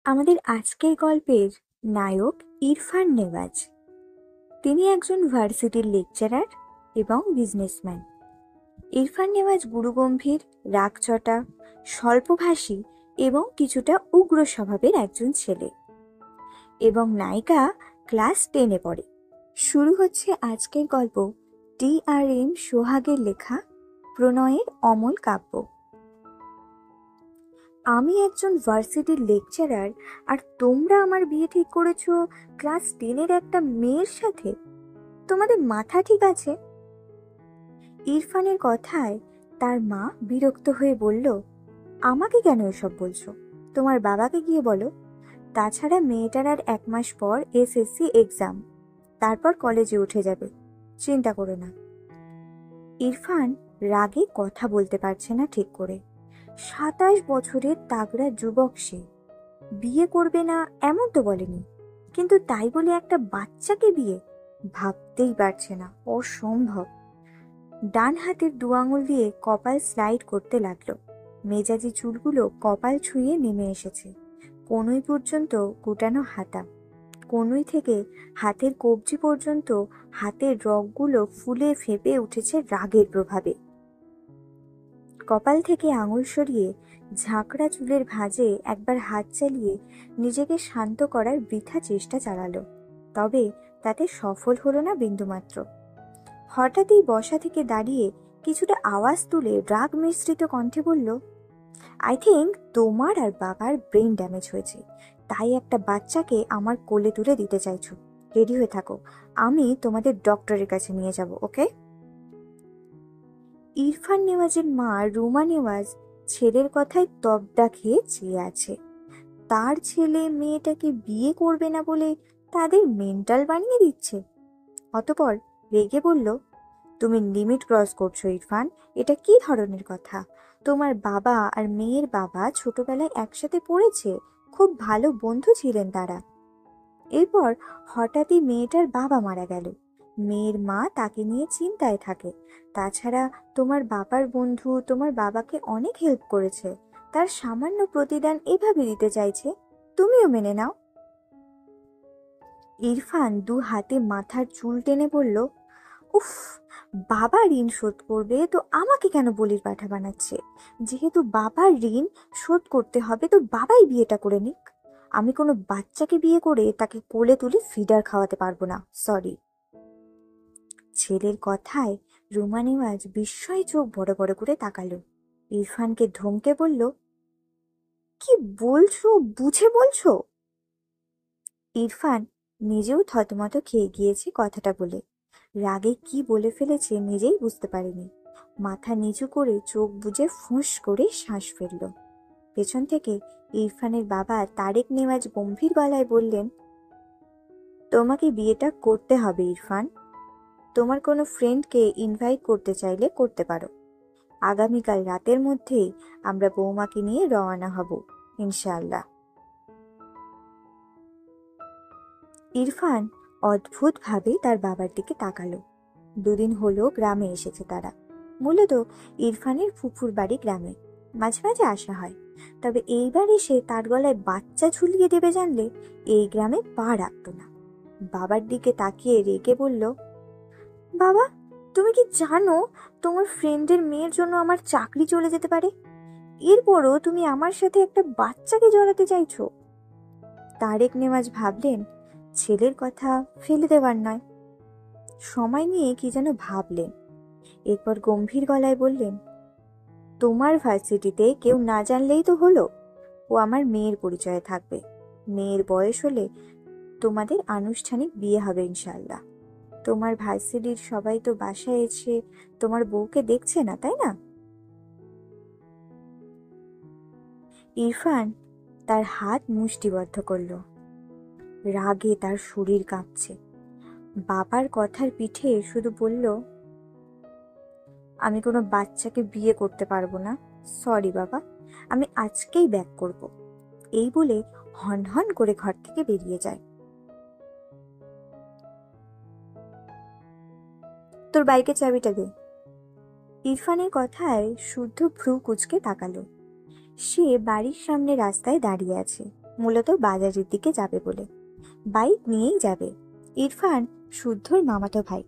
আমাদের আজকের গল্পের নায়ক ইরফান নেওয়াজ। তিনি একজন ভার্সিটির লেকচারার এবং বিজনেসম্যান। ইরফান নেওয়াজ গুরুগম্ভীর, রাগচটা, স্বল্পভাষী এবং কিছুটা উগ্র স্বভাবের একজন ছেলে। এবং নায়িকা ক্লাস 10-এ পড়ে। শুরু হচ্ছে আজকের গল্প TRM সোহাগের লেখা প্রণয়ের অমল কাব্য। আমি একজন ভার্সিটির লেকচারার, আর তোমরা আমার বিয়ে ঠিক করেছো ক্লাস 10-এর একটা মেয়ের সাথে? তোমাদের মাথা ঠিক আছে? ইরফানের কথায় তার মা বিরক্ত হয়ে বলল, আমাকে কেন এসব বলছো? তোমার বাবাকে গিয়ে বলো। তাছাড়া মেয়েটার আর 1 মাস পর SSC এক্সাম, তারপর কলেজে উঠে যাবে, চিন্তা করো না। ইরফান রাগে কথা বলতে পারছে না ঠিক করে। 27 বছরের তাগড়া যুবক সে। বিয়ে করবে না এমন তো বলেনি, কিন্তু তাই বলে একটা বাচ্চাকে বিয়ে? ভাবতেই পারছে না, অসম্ভব। ডান হাতের 2 আঙুল দিয়ে কপাল স্লাইড করতে লাগলো। মেজাজি চুলগুলো কপাল ছুঁয়ে নেমে এসেছে। কনুই পর্যন্ত গুটানো হাতা। কনুই থেকে হাতের কবজি পর্যন্ত হাতের রগগুলো ফুলে ফেঁপে উঠেছে রাগের প্রভাবে। কপাল থেকে আঙুল সরিয়ে ঝাঁকড়া চুলের ভাঁজে একবার হাত চালিয়ে নিজেকে শান্ত করার বৃথা চেষ্টা চালালো, তবে তাতে সফল হলো না বিন্দুমাত্র। হঠাৎই বসা থেকে দাঁড়িয়ে কিছুটা আওয়াজ তুলে রাগ মিশ্রিত কণ্ঠে বলল, আই থিঙ্ক তোমার আর বাবার ব্রেন ড্যামেজ হয়েছে, তাই একটা বাচ্চাকে আমার কোলে তুলে দিতে চাইছো। রেডি হয়ে থাকো, আমি তোমাদের ডক্টরের কাছে নিয়ে যাব, ওকে? ইরফান নেওয়াজের মা রুমা নেওয়াজ ছেলের কথায় তবদা খেয়ে চেয়ে আছে। তার ছেলে মেয়েটাকে বিয়ে করবে না বলে তাদের মেন্টাল বানিয়ে দিচ্ছে। অতঃপর রেগে বলল, তুমি লিমিট ক্রস করছো ইরফান, এটা কি ধরনের কথা? তোমার বাবা আর মেয়ের বাবা ছোটবেলায় একসাথে পড়েছে, খুব ভালো বন্ধু ছিলেন তারা। এরপর হঠাৎই মেয়েটার বাবা মারা গেল। মেয়ের মা তাকে নিয়ে চিন্তায় থাকে। তাছাড়া তোমার বাবার বন্ধু তোমার বাবাকে অনেক হেল্প করেছে, তার সামান্য প্রতিদান এভাবে দিতে চাইছে, তুমিও মেনে নাও। ইরফান 2 হাতে মাথার চুল টেনে বলল, উফ, বাবা ঋণ শোধ করবে তো আমাকে কেন বলির পাঠা বানাচ্ছে? যেহেতু বাবার ঋণ শোধ করতে হবে তো বাবাই বিয়েটা করে নিক। আমি কোনো বাচ্চাকে বিয়ে করে তাকে কোলে তুলে ফিডার খাওয়াতে পারবো না, সরি। ছেলের কথায় রুমা নেওয়াজ বিস্ময়ে চোখ বড় বড় করে তাকালো। ইরফানকে ধমকে বলল, কি বলছো, বুঝে বলছো? ইরফান নিজেও থতমত খেয়ে গিয়েছে কথাটা বলে। রাগে কি বলে ফেলেছে নিজেই বুঝতে পারেনি। মাথা নিচু করে চোখ বুজে ফুঁস করে শ্বাস ফেলল। পেছন থেকে ইরফানের বাবা তারেক নেওয়াজ গম্ভীর গলায় বললেন, তোমাকে বিয়েটা করতে হবে ইরফান। তোমার কোনো ফ্রেন্ডকে ইনভাইট করতে চাইলে করতে পারো। আগামীকাল রাতের মধ্যেই আমরা বৌমাকে নিয়ে রওনা হব ইনশাআল্লাহ। ইরফান অদ্ভুতভাবে তার বাবার দিকে তাকালো। 2 দিন হলো গ্রামে এসেছে তারা। মূলত ইরফানের ফুফুর বাড়ি গ্রামে, মাঝে মাঝে আসা হয়। তবে এইবার এসে তার গলায় বাচ্চা ঝুলিয়ে দেবে জানলে এই গ্রামে পা রাখত না। বাবার দিকে তাকিয়ে রেগে বলল, বাবা, তুমি কি জানো তোমার ফ্রেন্ডের মেয়ের জন্য আমার চাকরি চলে যেতে পারে? এরপরও তুমি আমার সাথে একটা বাচ্চাকে জড়াতে চাইছো? তারেক নেওয়াজ ভাবলেন ছেলের কথা ফেলে দেওয়ার নয়। সময় নিয়ে কি যেন ভাবলেন। এরপর গম্ভীর গলায় বললেন, তোমার ভার্সিটিতে কেউ না জানলেই তো হলো। ও আমার মেয়ের পরিচয়ে থাকবে। মেয়ের বয়স হলে তোমাদের আনুষ্ঠানিক বিয়ে হবে ইনশাআল্লাহ। তোমার ভার্সিটির সবাই তো বাসায় এসে তোমার বউকে দেখছে না, তাই না? ইরফান তার হাত মুষ্টিবদ্ধ করল। রাগে তার শরীর কাঁপছে। বাবার কথার পিঠে শুধু বলল, আমি কোনো বাচ্চাকে বিয়ে করতে পারবো না, সরি বাবা, আমি আজকেই ব্যাক করব। এই বলে হন হন করে ঘর থেকে বেরিয়ে যায়। তোর বাইকের চাবিটা দে। ইরফানের কথায় শুদ্ধ ভ্রু কুঁচকে তাকালো। সে বাড়ির সামনে রাস্তায় দাঁড়িয়ে আছে। মূলত বাজারের দিকে যাবে বলে। বাইক নিয়েই যাবে। ইরফান শুদ্ধর মামাতো ভাই।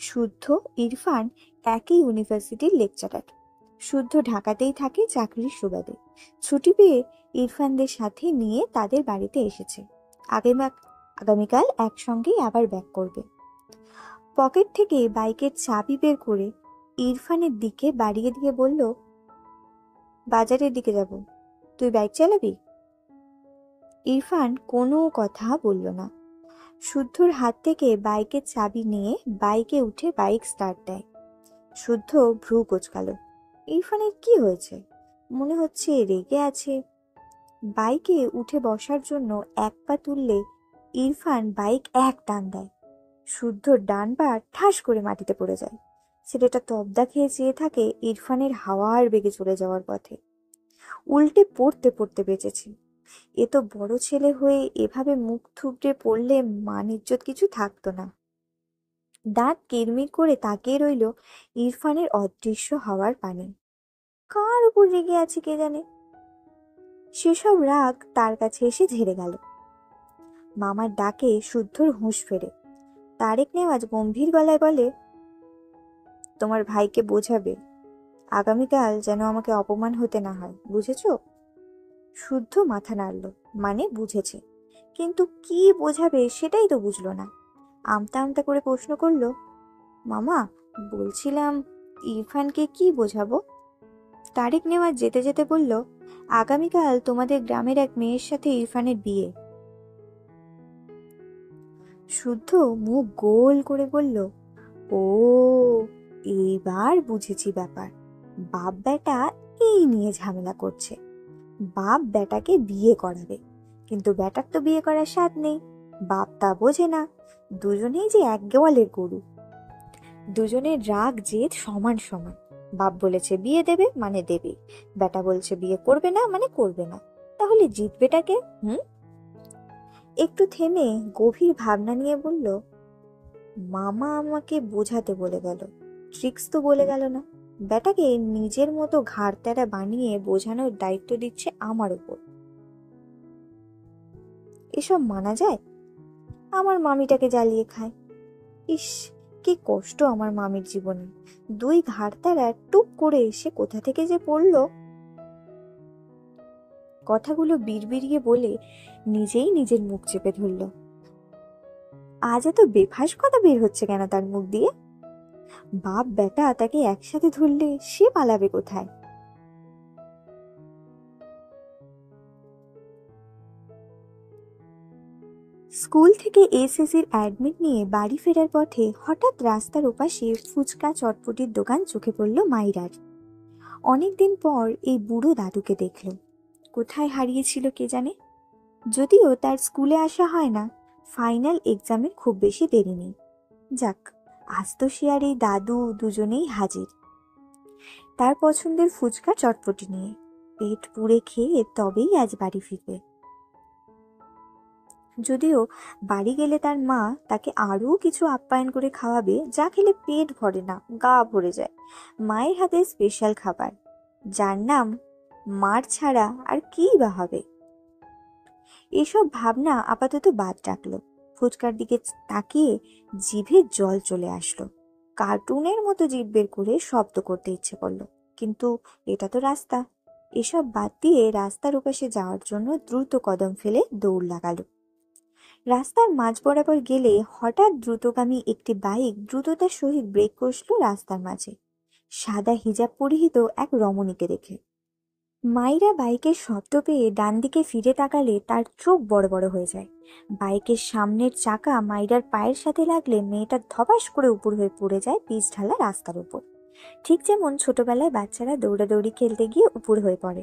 শুদ্ধ ইরফান একই ইউনিভার্সিটির লেকচারার। শুদ্ধ ঢাকাতেই থাকে চাকরির সুবাদে। ছুটি পেয়ে ইরফানদের সাথে নিয়ে তাদের বাড়িতে এসেছে। আগামীকাল একসঙ্গেই আবার ব্যাক করবে। পকেট থেকে বাইকের চাবি বের করে ইরফানের দিকে বাড়িয়ে দিয়ে বলল, বাজারের দিকে যাব, তুই বাইক চালাবি? ইরফান কোনো কথা বলল না। শুদ্ধর হাত থেকে বাইকের চাবি নিয়ে বাইকে উঠে বাইক স্টার্ট দেয়। শুদ্ধ ভ্রু কোঁচকালো। ইরফানের কি হয়েছে? মনে হচ্ছে রেগে আছে। বাইকে উঠে বসার জন্য এক পা তুললে ইরফান বাইক এক টান দেয়। শুদ্ধর ডান পা ঠাস করে মাটিতে পড়ে যায়। ছেলেটা তবদা খেয়ে চেয়ে থাকে ইরফানের হাওয়ার বেগে চলে যাওয়ার পথে। উল্টে পড়তে পড়তে বেঁচেছে। এ তো বড় ছেলে হয়ে এভাবে মুখ থুবড়ে পড়লে মান ইজ্জত কিছু থাকতো না। দাঁত কিরমির করে তাকিয়ে রইল ইরফানের অদৃশ্য হওয়ার পানে। কার উপর রেগে আছে কে জানে। সেসব রাগ তার কাছে এসে ঝেড়ে গেল। মামার ডাকে শুদ্ধর হুঁশ ফেরে। তারেক নেওয়াজ গম্ভীর গলায় বলে, তোমার ভাইকে বোঝাবে, আগামীকাল যেন আমাকে অপমান হতে না হয়, বুঝেছ? শুদ্ধ মাথা নাড়ল, মানে বুঝেছে, কিন্তু কি বোঝাবে সেটাই তো বুঝলো না। আমতা আমতা করে প্রশ্ন করলো, মামা বলছিলাম ইরফানকে কি বোঝাবো? তারেক নেওয়াজ যেতে যেতে বলল, আগামীকাল তোমাদের গ্রামের এক মেয়ের সাথে ইরফানের বিয়ে। শুদ্ধ মুখ গোল করে বলল, ও এইবার বুঝেছি ব্যাপার। বাপ বেটা এই নিয়ে ঝামেলা করছে। বাপ বেটাকে বিয়ে করাবে, কিন্তু বেটার তো বিয়ে করার স্বাদ নেই। বাপ তা বোঝে না। দুজনেই যে এক গোয়ালের গরু। দুজনের রাগ জেদ সমান সমান। বাপ বলেছে বিয়ে দেবে মানে দেবে, বেটা বলছে বিয়ে করবে না মানে করবে না। তাহলে জিতবেটাকে? একটু থেমে গভীর ভাবনা নিয়ে বলল, মামা আমাকে বোঝাতে বলে গেল, ট্রিক্স তো বলে গেল না। বেটাকে নিজের মতো ঘাড় তেরা বানিয়ে বোঝানোর দায়িত্ব দিচ্ছে আমার উপর। এসব মানা যায়? আমার মামিটাকে জ্বালিয়ে খায়। ইস, কি কষ্ট আমার মামির জীবনে। দুই ঘাড় তেরা টুক করে এসে কোথা থেকে যে পড়লো। কথাগুলো বিড়বিড়িয়ে বলে নিজেই নিজের মুখ চেপে ধরল। আজ এত বেফাঁস কথা বের হচ্ছে কেন তার মুখ দিয়ে? বাপ বেটা তাকে একসাথে ধরলে সে পালাবে কোথায়? স্কুল থেকে এসএসসির অ্যাডমিট নিয়ে বাড়ি ফেরার পথে হঠাৎ রাস্তার ওপাশে ফুচকা চটপটির দোকান চোখে পড়ল মাইরার। অনেকদিন পর এই বুড়ো দাদুকে দেখল। কোথায় হারিয়েছিল কে জানে। যদিও তার স্কুলে আসা হয় না, ফাইনাল এক্সামের খুব বেশি দেরি নেই। যাক, আজ তো সে আর এই দাদু দুজনেই হাজির। তার পছন্দের ফুচকা চটপটি নিয়ে পেট পুড়ে খেয়ে তবেই আজ বাড়ি ফিরবে। যদিও বাড়ি গেলে তার মা তাকে আরও কিছু আপ্যায়ন করে খাওয়াবে, যা খেলে পেট ভরে না, গা ভরে যায়। মায়ের হাতে স্পেশাল খাবার, যার নাম মার ছাড়া আর কি বা হবে। এসব ভাবনা আপাতত বাদ রাখলো। ফুচকার দিকে তাকিয়ে জিভে জল চলে আসলো। কার্টুনের মতো জিভ বের করে শব্দ করতে ইচ্ছে করলো, কিন্তু এটা তো রাস্তা। এসব বাদ দিয়ে রাস্তার ওপাশে যাওয়ার জন্য দ্রুত কদম ফেলে দৌড় লাগালো। রাস্তার মাঝ বরাবর গেলে হঠাৎ দ্রুতগামী একটি বাইক দ্রুততার সহিত ব্রেক কষল রাস্তার মাঝে, সাদা হিজাব পরিহিত এক রমণীকে দেখে। মাইরা বাইকের শব্দ পেয়ে ডান দিকে ফিরে তাকালে তার চোখ বড় বড় হয়ে যায়। বাইকের সামনের চাকা মাইরার পায়ের সাথে লাগলে মেয়েটা ধপাস করে উপর হয়ে পড়ে যায় পিচ ঢালা রাস্তার উপর, ঠিক যেমন ছোটবেলায় বাচ্চারা দৌড়াদৌড়ি খেলতে গিয়ে উপর হয়ে পড়ে।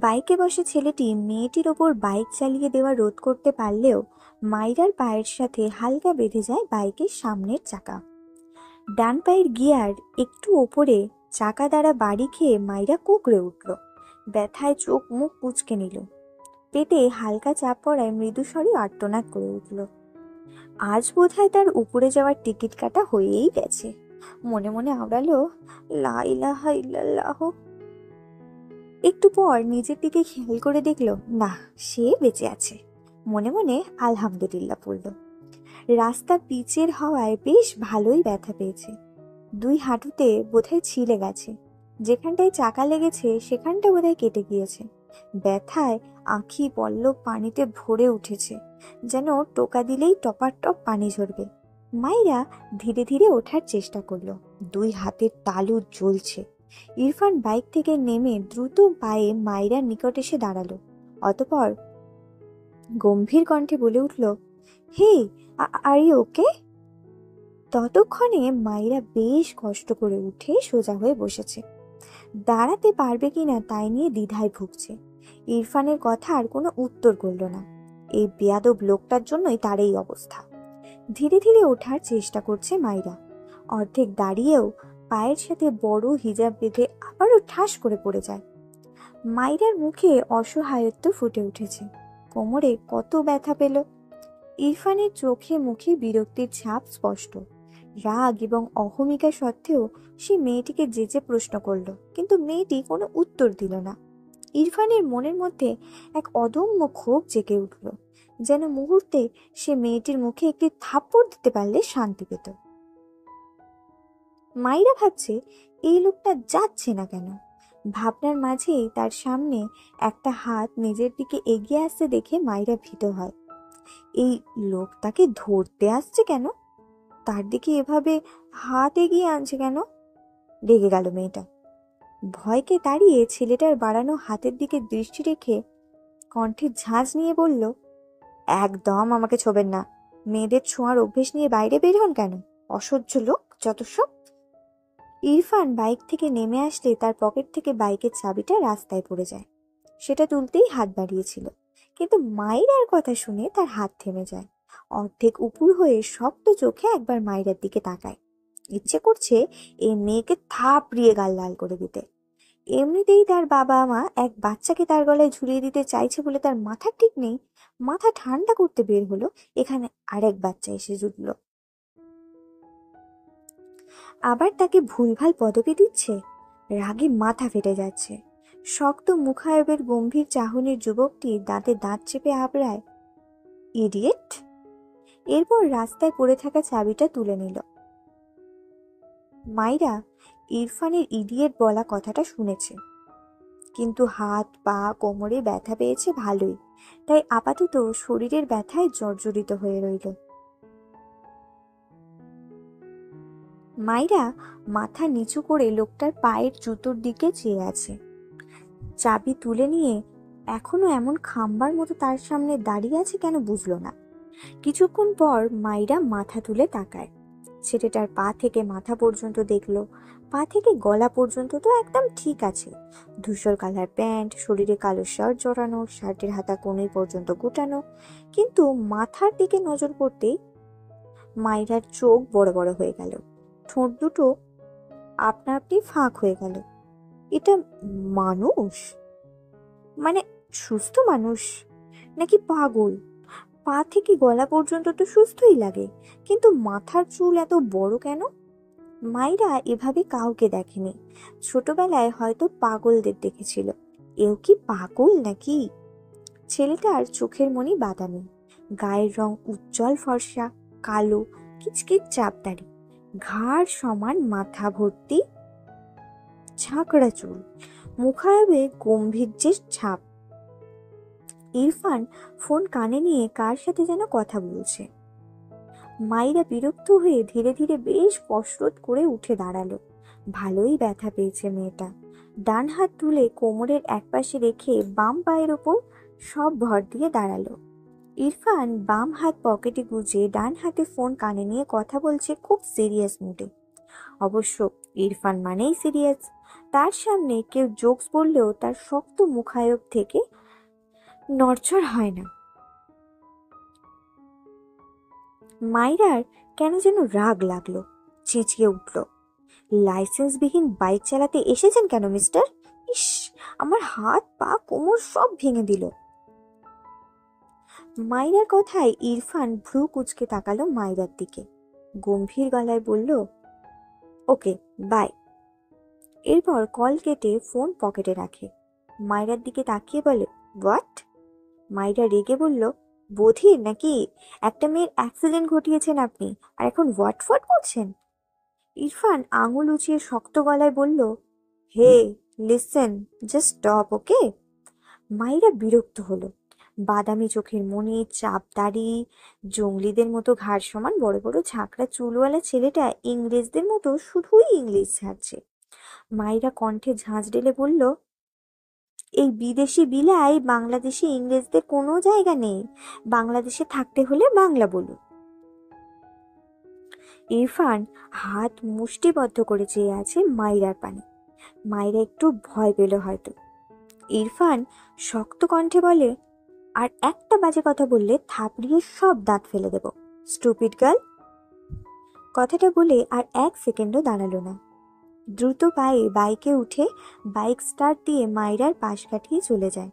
বাইকে বসে ছেলেটি মেয়েটির ওপর বাইক চালিয়ে দেওয়া রোধ করতে পারলেও মাইরার পায়ের সাথে হালকা বেঁধে যায় বাইকের সামনের চাকা। ডান পায়ের গিয়ার একটু ওপরে চাকা দ্বারা বাড়ি খেয়ে মাইরা কুঁকড়ে উঠল। ব্যথায় চোখ মুখ কুঁচকে নিল। পেটে হালকা চাপ পড়ায় মৃদুস্বরে আর্তনাদ করে উঠল। আজ বোধহয় তার উপরে যাওয়ার টিকিট কাটা হয়েই গেছে। মনে মনে আওড়ালো, লা ইলাহা ইল্লাল্লাহ। একটু পর নিজের দিকে খেয়াল করে দেখলো না, সে বেঁচে আছে। মনে মনে আলহামদুলিল্লাহ পড়ল। রাস্তা পিচের হওয়ায় বেশ ভালোই ব্যথা পেয়েছে। দুই হাঁটুতে বোধহয় ছিলে গেছে। যেখানটায় চাকা লেগেছে সেখানটা বোধহয় কেটে গিয়েছে। ব্যথায় আঁখি পল্লব পানিতে ভরে উঠেছে, যেন টোকা দিলেই টপাটপ পানি ঝরবে। মাইরা ধীরে ধীরে ওঠার চেষ্টা করলো। দুই হাতের তালু জ্বলছে। ইরফান বাইক থেকে নেমে দ্রুত পায়ে মাইরার নিকট এসে দাঁড়ালো। অতঃপর গম্ভীর কণ্ঠে বলে উঠল, হে, আর ইউ ওকে? ততক্ষণে মাইরা বেশ কষ্ট করে উঠে সোজা হয়ে বসেছে। দাঁড়াতে পারবে কিনা তাই নিয়ে দ্বিধায় ভুগছে। ইরফানের কথা আর কোনো উত্তর করল না। এই বেয়াদব লোকটার জন্যই তার এই অবস্থা। ধীরে ধীরে ওঠার চেষ্টা করছে মাইরা। অর্ধেক দাঁড়িয়েও পায়ের সাথে বড় হিজাব বেঁধে আবারও ঠাস করে পড়ে যায়। মাইরার মুখে অসহায়ত্ব ফুটে উঠেছে। কোমরে কত ব্যথা পেল। ইরফানের চোখে মুখে বিরক্তির ছাপ স্পষ্ট। রাগ এবং অহমিকা সত্ত্বেও সে মেয়েটিকে যেচে প্রশ্ন করল, কিন্তু মেয়েটি কোনো উত্তর দিল না। ইরফানের মনের মধ্যে এক অদম্য ক্ষোভ জেগে উঠল, যেন মুহূর্তে সে মেয়েটির মুখে একটি থাপ্পড় দিতে পারলে শান্তি পেত। মাইরা ভাবছে এই লোকটা যাচ্ছে না কেন। ভাবনার মাঝেই তার সামনে একটা হাত নিজের দিকে এগিয়ে আসতে দেখে মাইরা ভীত হয়। এই লোকটাকে ধরতে আসছে কেন? তার দিকে এভাবে হাত এগিয়ে আনছে কেন? রেগে গেল মেয়েটা। ভয়কে তাড়িয়ে ছেলেটার বাড়ানো হাতের দিকে দৃষ্টি রেখে কণ্ঠে ঝাঁঝ নিয়ে বলল, একদম আমাকে ছোবেন না। মেয়েদের ছোঁয়ার অভ্যেস নিয়ে বাইরে বের হন কেন? অসহ্য লোক যত সব। ইরফান বাইক থেকে নেমে আসলে তার পকেট থেকে বাইকের চাবিটা রাস্তায় পড়ে যায়। সেটা তুলতেই হাত বাড়িয়েছিল, কিন্তু মাইরার কথা শুনে তার হাত থেমে যায়। অর্ধেক উপুর হয়ে শক্ত চোখে একবার মাইরার দিকে তাকায়। ইচ্ছে করছে এই মেয়েকে থাপড়িয়ে গাল লাল করে দিতে। এমনিতেই তার বাবা মা এক বাচ্চাকে তার গলায় ঝুলিয়ে দিতে চাইছে বলে তার মাথা ঠিক নেই। মাথা ঠান্ডা করতে বের হলো, এখানে আরেক বাচ্চা এসে জুটল। আবার তাকে ভুলভাল পদবি দিচ্ছে। রাগে মাথা ফেটে যাচ্ছে। শক্ত মুখায়বের গম্ভীর চাহনির যুবকটি দাঁতে দাঁত চেপে আবড়ায়, ইডিয়েট। এরপর রাস্তায় পড়ে থাকা চাবিটা তুলে নিল। মাইরা ইরফানের ইডিয়েট বলা কথাটা শুনেছে, কিন্তু হাত পা কোমরে ব্যথা পেয়েছে ভালোই, তাই আপাতত শরীরের ব্যথায় জর্জরিত হয়ে রইল। মাইরা মাথা নিচু করে লোকটার পায়ের জুতোর দিকে চেয়ে আছে। চাবি তুলে নিয়ে এখনো এমন খাম্বার মতো তার সামনে দাঁড়িয়ে আছে কেন বুঝলো না। কিছুক্ষণ পর মাইরা মাথা তুলে তাকায়। ছেলেটার পা থেকে মাথা পর্যন্ত দেখলো। পা থেকে গলা পর্যন্ত তো একদম ঠিক আছে। ধূসর কালার প্যান্ট, শরীরে কালো শার্ট জড়ানো, শার্টের হাতা কোণে পর্যন্ত গুটানো। কিন্তু মাথার দিকে নজর পড়তেই মাইরার চোখ বড় বড় হয়ে গেল। ঠোঁট দুটো আপনা আপনি ফাঁক হয়ে গেল। এটা মানুষ? মানে সুস্থ মানুষ নাকি পাগল? পা থেকে গলা পর্যন্ত তো সুস্থই লাগে, কিন্তু মাথার চুল এত বড় কেন? মাইরা এভাবে কাউকে দেখেনি। ছোটবেলায় হয়তো পাগলদের দেখেছিল। এও কি পাগল নাকি? ছেলেটার চোখের মনি বাদামি, গায়ের রং উজ্জ্বল ফর্সা, কালো কিচকিচ চাপদাড়ি, ঘাড় সমান মাথা ভর্তি ঝাঁকড়া চুল, মুখায়বে গম্ভীর্যের ছাপ। ইরফান ফোন কানে নিয়ে কার সাথে যেন কথা বলছে। মাইরা বিরক্ত হয়ে ধীরে ধীরে বেশ কসরত করে উঠে দাঁড়ালো। ভালোই ব্যথা পেয়েছে মেয়েটা। ডান হাত তুলে কোমরের একপাশে রেখে বাম পায়ের ওপর সব ভর দিয়ে দাঁড়ালো। ইরফান বাম হাত পকেটে গুজে ডান হাতে ফোন কানে নিয়ে কথা বলছে খুব সিরিয়াস মুডে। অবশ্য ইরফান মানেই সিরিয়াস। তার সামনে কেউ জোকস বললেও তার শক্ত মুখায়ব থেকে নড়চড় হয় না। মাইরার কেন যেন রাগ লাগলো, চেঁচিয়ে উঠল, লাইসেন্সবিহীন বাইক চালাতে এসেছেন কেন মিস্টার? ইস, আমার হাত পা কোমর সব ভেঙে দিল। মাইরার কথায় ইরফান ভ্রু কুঁচকে তাকালো মাইরার দিকে। গম্ভীর গলায় বলল, ওকে বাই। এরপর কল কেটে ফোন পকেটে রাখে। মায়রার দিকে তাকিয়ে বলে, হোয়াট? মায়রা রেগে বলল, বধির নাকি? একটা মেয়ের অ্যাক্সিডেন্ট ঘটিয়েছেন আপনি, আর এখন হোয়াট ফোয়াট করছেন? ইরফান আঙুল উঁচিয়ে শক্ত গলায় বলল, হে লিসেন, জাস্ট স্টপ, ওকে? মাইরা বিরক্ত হলো। বাদামি চোখের মনি, চাপ দাড়ি, জঙ্গলিদের মতো ঘাড় সমান বড় বড় ঝাঁকড়া চুলওয়ালা ছেলেটা ইংরেজদের মতো শুধুই ইংলিশ ছাড়ছে। মাইরা কণ্ঠে ঝাঁঝ ঢেলে বলল, এই বিদেশি বিলাই বাংলাদেশে ইংরেজদের কোনো জায়গা নেই। বাংলাদেশে থাকতে হলে বাংলা বলুন। ইরফান হাত মুষ্টিবদ্ধ করে চেয়ে আছে মাইরার পানে। মাইরা একটু ভয় পেল হয়তো। ইরফান শক্ত কণ্ঠে বলে, আর একটা বাজে কথা বললে থাপড়িয়ে সব দাঁত ফেলে দেব, স্টুপিড গার্ল। কথাটা বলে আর এক সেকেন্ডও দাঁড়ালো না। দ্রুত পায়ে বাইকে উঠে বাইক স্টার্ট দিয়ে মাইরার পাশ কাটিয়ে চলে যায়।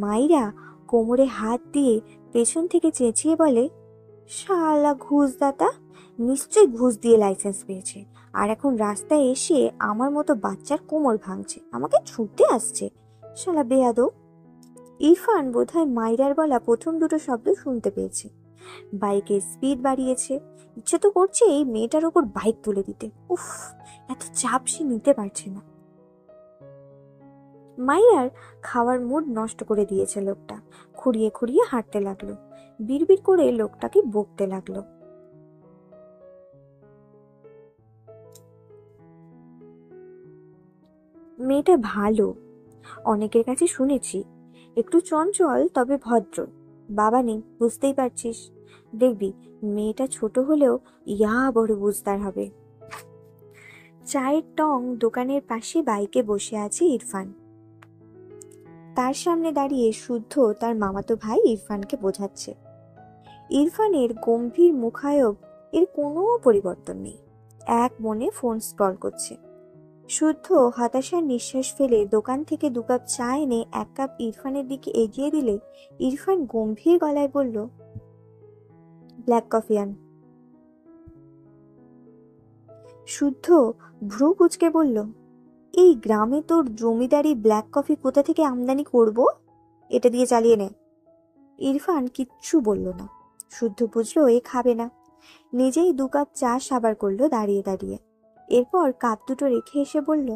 মাইরা কোমরে হাত দিয়ে পেছন থেকে চেঁচিয়ে বলে, শালা ঘুষদাতা, নিশ্চয়ই ঘুষ দিয়ে লাইসেন্স পেয়েছে, আর এখন রাস্তায় এসে আমার মতো বাচ্চার কোমর ভাঙছে, আমাকে ছুটতে আসছে, শালা বেয়াদব। ইরফান বোধহয় মাইরার বলা প্রথম দুটো শব্দ শুনতে পেয়েছে। বাইকের স্পিড বাড়িয়েছে। ইচ্ছে তো করছে এই মেয়েটার ওপর বাইক তুলে দিতে। উফ, এত চাপ সে নিতে পারছে না। মাইরার খাওয়ার মুড নষ্ট করে দিয়েছে লোকটা। খুঁড়িয়ে খুঁড়িয়ে হাঁটতে লাগলো, বিড়বিড় করে লোকটাকে বকতে লাগলো। মেয়েটা ভালো, অনেকের কাছে শুনেছি, একটু চঞ্চল তবে ভদ্র। বাবা নেই, বুঝতেই পারছিস। দেখবি মেয়েটা ছোট হলেও ইয়া বড় বুঝদার হবে। চায়ের টং দোকানের পাশে বাইকে বসে আছে ইরফান। তার সামনে দাঁড়িয়ে শুদ্ধ তার মামাতো ভাই ইরফানকে বোঝাচ্ছে। ইরফানের গম্ভীর মুখায়ব এর কোনো পরিবর্তন নেই, এক মনে ফোন স্ক্রল করছে। শুদ্ধ হতাশার নিঃশ্বাস ফেলে দোকান থেকে 2 কাপ চা এনে 1 কাপ ইরফানের দিকে এগিয়ে দিলে ইরফান গম্ভীর গলায় বলল, ব্ল্যাক কফি আন। শুদ্ধ ভ্রু কুঁচকে বলল, এই গ্রামে তোর জমিদারি ব্ল্যাক কফি কোথা থেকে আমদানি করব? এটা দিয়ে চালিয়ে নে। ইরফান কিচ্ছু বলল না। শুদ্ধ বুঝলো এ খাবে না। নিজেই 2 কাপ চা সাবার করলো দাঁড়িয়ে দাঁড়িয়ে। এরপর কাপ দুটো রেখে এসে বলল,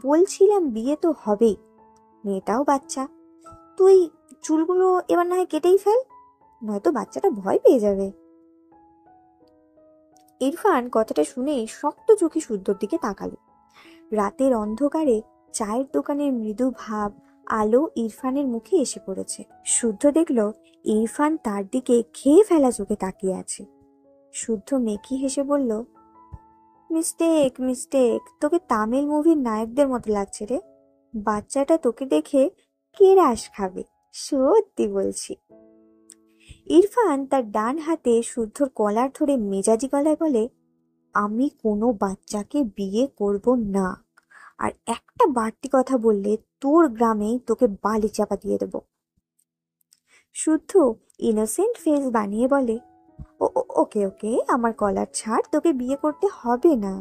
বলছিলাম বিয়ে তো হবেই, মেয়েটাও বাচ্চা, তুই চুলগুলো এবার না হয় কেটেই ফেল, নয়তো বাচ্চাটা ভয় পেয়ে যাবে। ইরফান কথাটা শুনেই শক্ত চোখে শুদ্ধর দিকে তাকালো। রাতের অন্ধকারে চায়ের দোকানের মৃদু ভাব আলো ইরফানের মুখে এসে পড়েছে। শুদ্ধ দেখল ইরফান তার দিকে খেয়ে ফেলা চোখে তাকিয়ে আছে। শুদ্ধ মেকি হেসে বলল, মিস্টেক মিস্টেক, তোকে তামিল মুভির নায়কদের মতো লাগছে রে। বাচ্চাটা তোকে দেখে কেরাস খাবে, সত্যি বলছি। ইরফান তার ডান হাতে শুদ্ধর কলার ধরে মেজাজি গলায় বলে, আমি কোনো বাচ্চাকে বিয়ে করব না, আর একটা বাড়তি কথা বললে তোর গ্রামেই তোকে বালি চাপা দিয়ে দেব। শুদ্ধ ইনোসেন্ট ফেস বানিয়ে বলে, ওকে ওকে, আমার কলার ছাড়, তোকে বিয়ে করতে হবে না।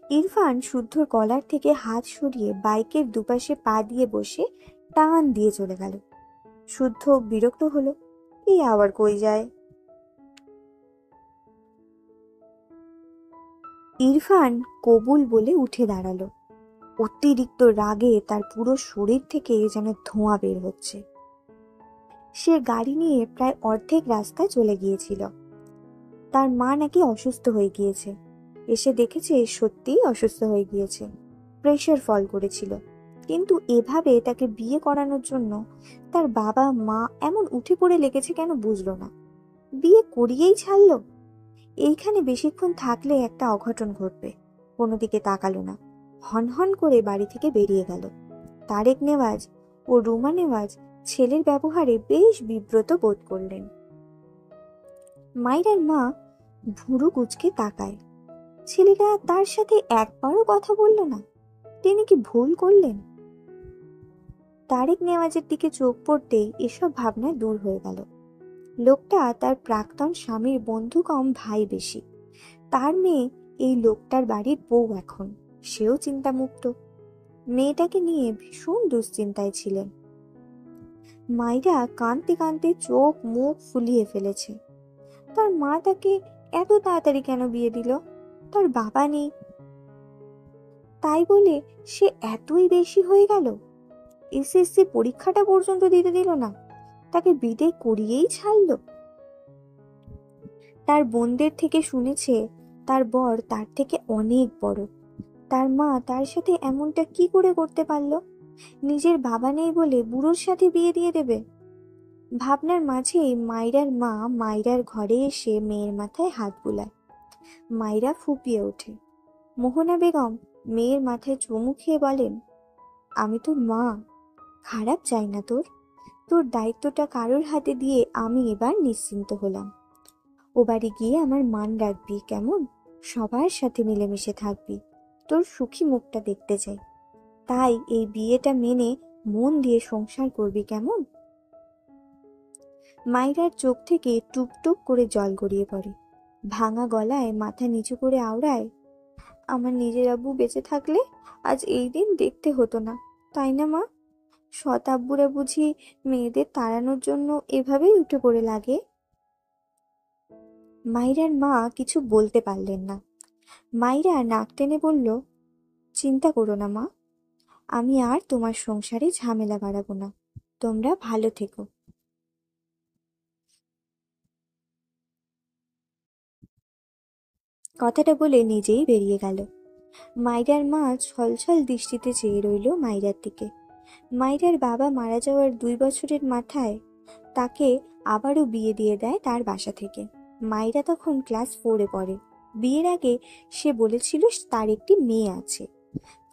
ইরফান শুদ্ধর কলার থেকে হাত সরিয়ে বাইকের দুপাশে পা দিয়ে বসে টান দিয়ে চলে গেল। শুদ্ধ বিরক্ত হলো, এই আবার কই যায়। ইরফান কবুল বলে উঠে দাঁড়ালো। অতিরিক্ত রাগে তার পুরো শরীর থেকে যেন ধোঁয়া বের হচ্ছে। সে গাড়ি নিয়ে প্রায় অর্ধেক রাস্তায় চলে গিয়েছিল। তার মা নাকি অসুস্থ হয়ে গিয়েছে। এসে দেখেছে সত্যিই অসুস্থ হয়ে গিয়েছে, প্রেশার ফল করেছিল। কিন্তু এভাবে তাকে বিয়ে করানোর জন্য তার বাবা মা এমন উঠে পড়ে লেগেছে কেন বুঝলো না। বিয়ে করিয়েই ছাড়লো। এইখানে বেশিক্ষণ থাকলে একটা অঘটন ঘটবে। কোনো দিকে তাকালো না, হনহন করে বাড়ি থেকে বেরিয়ে গেল। তারেক নেওয়াজ ও রুমা নেওয়াজ ছেলের ব্যবহারে বেশ বিব্রত বোধ করলেন। মাইরার মা ভুরু কুঁচকে তাকায়। ছেলেটা তার সাথে একবারও কথা বলল না, তিনি কি ভুল করলেন? তারেক নেওয়াজের দিকে চোখ পড়তেই এসব ভাবনা দূর হয়ে গেল। লোকটা তার প্রাক্তন স্বামীর বন্ধু কম ভাই বেশি। তার মেয়ে এই লোকটার বাড়ির বউ এখন, সেও চিন্তামুক্ত। মেয়েটাকে নিয়ে ভীষণ দুশ্চিন্তায় ছিলেন। মাইরা কাঁদতে কাঁদতে চোখ মুখ ফুলিয়ে ফেলেছে। তার মা তাকে এত তাড়াতাড়ি কেন বিয়ে দিল? তার বাবা নেই, তাই বলে সে এতই বেশি হয়ে গেল? এসএসসি পরীক্ষাটা পর্যন্ত দিতে দিল না, তাকে বিদে করিয়েই ছাড়লো। তার বোনদের থেকে শুনেছে তার বর তার থেকে অনেক বড়। তার মা তার সাথে এমনটা কি করে করতে পারলো? নিজের বাবা নেই বলে বুড়োর সাথে বিয়ে দিয়ে দেবে? ভাবনার মাঝেই মাইরার মা মাইরার ঘরে এসে মেয়ের মাথায় হাত বুলায়। মাইরা ফুপিয়ে ওঠে। মোহনা বেগম মেয়ের মাথায় চুমু খেয়ে বলেন, আমি তোর মা, খারাপ চাই না তোর। তোর দায়িত্বটা কারোর হাতে দিয়ে আমি এবার নিশ্চিন্ত হলাম। ও বাড়ি গিয়ে আমার মান রাখবি কেমন? সবার সাথে মিলেমিশে থাকবি। তোর সুখী মুখটা দেখতে চাই। তাই এই বিয়েটা মেনে মন দিয়ে সংসার করবি কেমন? মাইরার চোখ থেকে টুপটুপ করে জল গড়িয়ে পড়ে। ভাঙা গলায় মাথা নিচু করে আওড়ায়, আমার নিজের আব্বু বেঁচে থাকলে আজ এই দিন দেখতে হতো না, তাই না মা? সৎ আব্বুরা বুঝি মেয়েদের তাড়ানোর জন্য এভাবেই উঠে পড়ে লাগে? মাইরার মা কিছু বলতে পারলেন না। মাইরা নাক টেনে বলল, চিন্তা করো না মা, আমি আর তোমার সংসারে ঝামেলা বাড়াবো না। তোমরা ভালো থেকো। কথাটা বলে নিজেই বেরিয়ে গেল। মাইরার মা ছলছল দৃষ্টিতে চেয়ে রইল মাইরার দিকে। মাইরার বাবা মারা যাওয়ার 2 বছরের মাথায় তাকে আবারও বিয়ে দিয়ে দেয় তার বাসা থেকে। মাইরা তখন ক্লাস 4-এ পড়ে। বিয়ের আগে সে বলেছিল তার একটি মেয়ে আছে।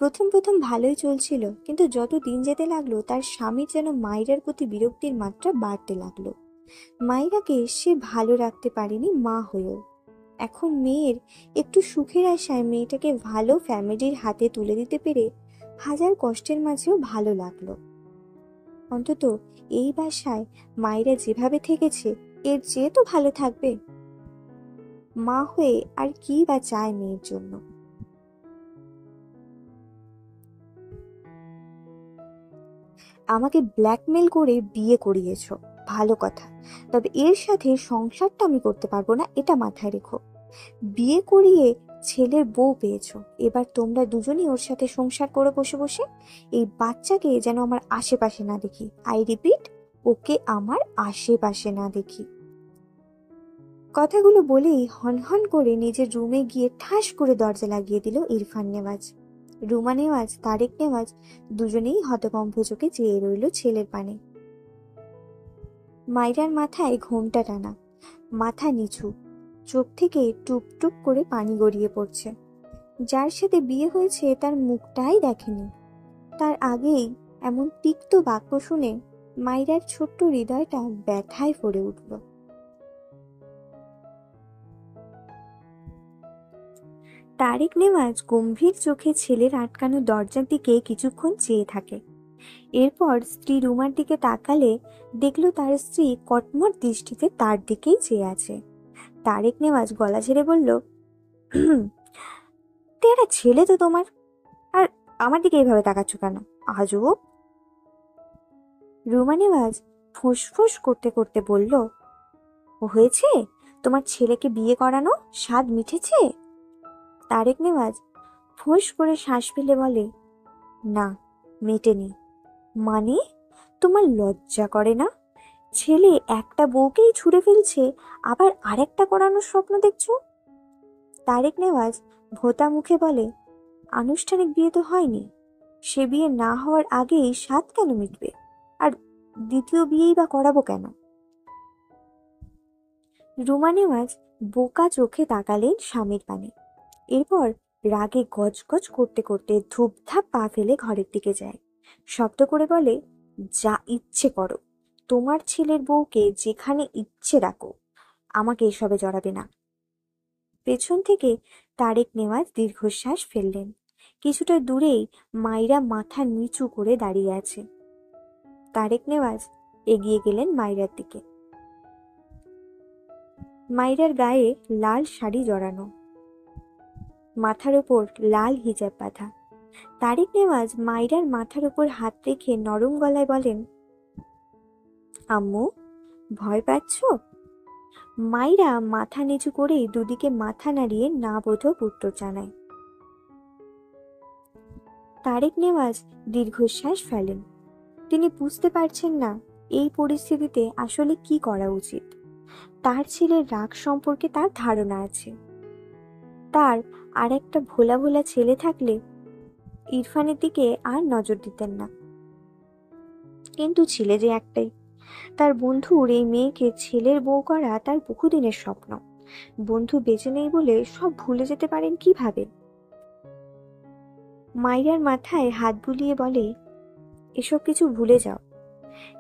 প্রথম প্রথম ভালোই চলছিল, কিন্তু যত দিন যেতে লাগলো তার স্বামীর যেন মাইরার প্রতি বিরক্তির মাত্রা বাড়তে লাগলো। মাইরাকে সে ভালো রাখতে পারেনি মা হয়েও। এখন মেয়ের একটু সুখের আশায় মেয়েটাকে ভালো ফ্যামিলির হাতে তুলে দিতে পেরে হাজার কষ্টের মাঝেও ভালো লাগলো। অন্তত এই বাসায় মায়েরা যেভাবে থেকেছে এর চেয়ে তো ভালো থাকবে। মা হয়ে আর কি বা চায় মেয়ের জন্য? আমাকে ব্ল্যাকমেল করে বিয়ে করিয়েছো, ভালো কথা, তবে এর সাথে সংসারটা আমি করতে পারবো না, এটা মাথায় রেখো। বিয়ে করিয়ে ছেলের বউ পেয়েছো, এবার তোমরা দুজনই ওর সাথে সংসার করে বসে বসে। এই বাচ্চাকে যেন আমার আশেপাশে না দেখি। আই রিপিট, ওকে আমার আশেপাশে না দেখি। কথাগুলো বলেই হনহন করে নিজের রুমে গিয়ে ঠাস করে দরজা লাগিয়ে দিল ইরফান নেওয়াজ। রুমা নেওয়াজ, তারেক নেওয়াজ দুজনেই হতভম্ব চোখে চেয়ে রইল ছেলের পানে। মাইরার মাথায় ঘোমটা টানা, মাথা নিচু, চোখ থেকে টুপ টুপ করে পানি গড়িয়ে পড়ছে। যার সাথে বিয়ে হয়েছে তার মুখটাই দেখেনি। তার আগেই এমন তিক্ত বাক্য শুনে মাইরার ছোট্ট হৃদয়টা ব্যথায় ভরে উঠল। তারেক নেওয়াজ গম্ভীর চোখে ছেলের আটকানো দরজার দিকে কিছুক্ষণ চেয়ে থাকে। এরপর স্ত্রী রুমার দিকে তাকালে দেখল তার স্ত্রী কটমট দৃষ্টিতে তার দিকেই চেয়ে আছে। তারেক নেওয়াজ গলা ঝেড়ে বলল, একটা ছেলে তো তোমার, আর আমার দিকে এইভাবে তাকাচ্ছ কেন? আজব। রুমা নেওয়াজ ফুসফুস করতে করতে বলল, ও হয়েছে তোমার ছেলেকে বিয়ে করানো, স্বাদ মিটেছে? তারেক নেওয়াজ ফোঁস করে শ্বাস ফেলে বলে, না, মেটেনি। মানে? তোমার লজ্জা করে না? ছেলে একটা বউকেই ছুঁড়ে ফেলছে, আবার আরেকটা করানোর স্বপ্ন দেখছো? তারেক নেওয়াজ ভোঁতা মুখে বলে, আনুষ্ঠানিক বিয়ে তো হয়নি, সে বিয়ে না হওয়ার আগেই স্বাদ কেন মিটবে? আর দ্বিতীয় বিয়েই বা করাবো কেন? রুমা নেওয়াজ বোকা চোখে তাকালেন স্বামীর পানে। এরপর রাগে গজগজ করতে করতে ধূপধাপ পা ফেলে ঘরের দিকে যায়। শব্দ করে বলে, যা ইচ্ছে করো, তোমার ছেলের বউকে যেখানে ইচ্ছে রাখো, আমাকে এসবে জড়াবে না। পেছন থেকে তারেক নেওয়াজ দীর্ঘশ্বাস ফেললেন। কিছুটা দূরেই মাইরা মাথা নিচু করে দাঁড়িয়ে আছে। তারেক নেওয়াজ এগিয়ে গেলেন মাইরার দিকে। মাইরার গায়ে লাল শাড়ি জড়ানো, মাথার ওপর লাল হিজাব বাঁধা। তারেক নেওয়াজ মাইরার মাথার উপর হাত রেখে নরম গলায় বলেন, আম্মু, ভয় পাচ্ছ? মাইরা মাথা নিচু করেই দুদিকে মাথা নাড়িয়ে না বোধক উত্তর জানায়। তারেক নেওয়াজ দীর্ঘশ্বাস ফেলেন। তিনি বুঝতে পারছেন না এই পরিস্থিতিতে আসলে কি করা উচিত। তার ছেলের রাগ সম্পর্কে তার ধারণা আছে। তার আর একটা ভোলা ভোলা ছেলে থাকলে ইরফানের দিকে আর নজর দিতেন না। কিন্তু ছেলে যে একটাই। তার বন্ধুর এই মেয়েকে ছেলের বউ করা তার বহুদিনের স্বপ্ন। বন্ধু বেঁচে নেই বলে সব ভুলে যেতে পারেন কিভাবে? মাইরার মাথায় হাত বুলিয়ে বলে, এসব কিছু ভুলে যাও।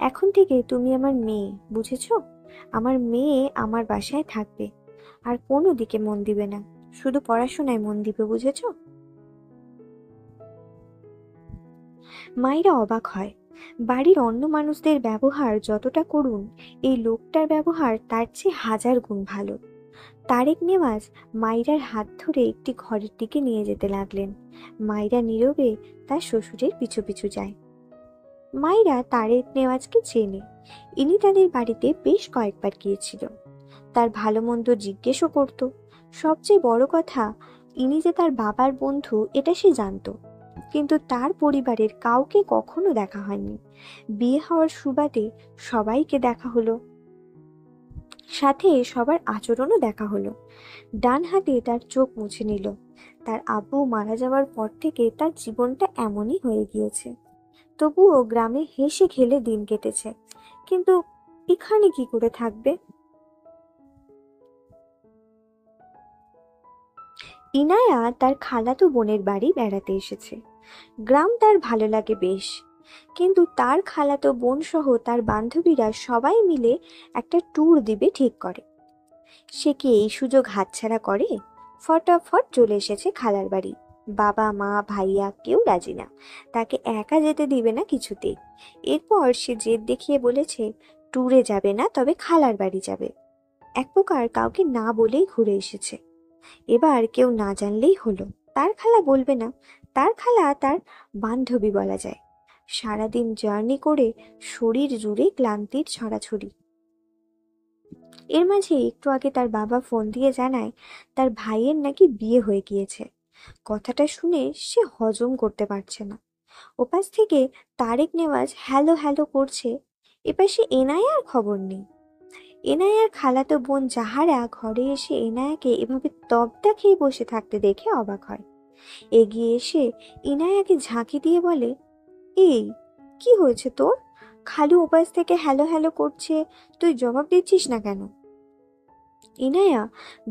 এখন থেকে তুমি আমার মেয়ে, বুঝেছো? আমার মেয়ে আমার বাসায় থাকবে, আর কোনো দিকে মন দিবে না, শুধু পড়াশোনায় মন দিবে, বুঝেছো? মাইরা অবাক হয়। বাড়ির অন্য মানুষদের ব্যবহার যতটা করুণ, এই লোকটার ব্যবহার তার চেয়ে 1000 গুণ ভালো। তারেক নেওয়াজ মাইরার হাত ধরে একটি ঘরের দিকে নিয়ে যেতে লাগলেন। মাইরা নীরবে তার শ্বশুরের পিছু পিছু যায়। মাইরা তারেক নেওয়াজকে চেনে। ইনি তাদের বাড়িতে বেশ কয়েকবার গিয়েছিল। তার ভালো মন্দ জিজ্ঞেসও করত। সবচেয়ে বড় কথা, ইনি যে তার বাবার বন্ধু এটা সে জানতো, কিন্তু তার পরিবারের কাউকে কখনো দেখা হয়নি। বিয়ে হওয়ার সুবাদে সবাইকে দেখা হলো, সাথে সবার আচরণও দেখা হলো। ডান হাতে তার চোখ মুছে নিল। তার আব্বু মারা যাওয়ার পর থেকে তার জীবনটা এমনই হয়ে গিয়েছে। তবুও গ্রামে হেসে খেলে দিন কেটেছে। কিন্তু এখানে কি করে থাকবে? ইনায়া তার খালাতো বোনের বাড়ি বেড়াতে এসেছে। গ্রাম তার ভালো লাগে বেশ, কিন্তু তার খালাতো বোন সহ তার বান্ধবীরা সবাই মিলে একটা ট্যুর দিবে ঠিক করে। সে কি এই সুযোগ হাতছাড়া করে? ফটাফট চলে এসেছে খালার বাড়ি। বাবা মা ভাইয়া কেউ রাজি না, তাকে একা যেতে দিবে না কিছুতেই। এরপর সে জেদ দেখিয়ে বলেছে ট্যুরে যাবে না, তবে খালার বাড়ি যাবে। এক প্রকার কাউকে না বলেই ঘুরে এসেছে। এবার কেউ না জানলেই হলো। তার খালা বলবে না, তার খালা তার বান্ধবী বলা যায়। সারাদিন জার্নি করে শরীর জুড়ে ক্লান্তির ছড়াছড়ি। এর মাঝে একটু আগে তার বাবা ফোন দিয়ে জানায় তার ভাইয়ের নাকি বিয়ে হয়ে গিয়েছে। কথাটা শুনে সে হজম করতে পারছে না। ওপাশ থেকে তারেক নেওয়াজ হ্যালো হ্যালো করছে, এপাশে এনায়ার খবর নেই। এনায়ার খালাতো বোন জাহারা ঘরে এসে এনায়াকে এভাবে তবদা খেয়ে বসে থাকতে দেখে অবাক হয়। এগিয়ে এসে ইনায়াকে ঝাঁকি দিয়ে বলে, এই কি হয়েছে তোর? খালু ওপাশ থেকে হ্যালো হ্যালো করছে, তুই জবাব দিচ্ছিস না কেন? ইনায়া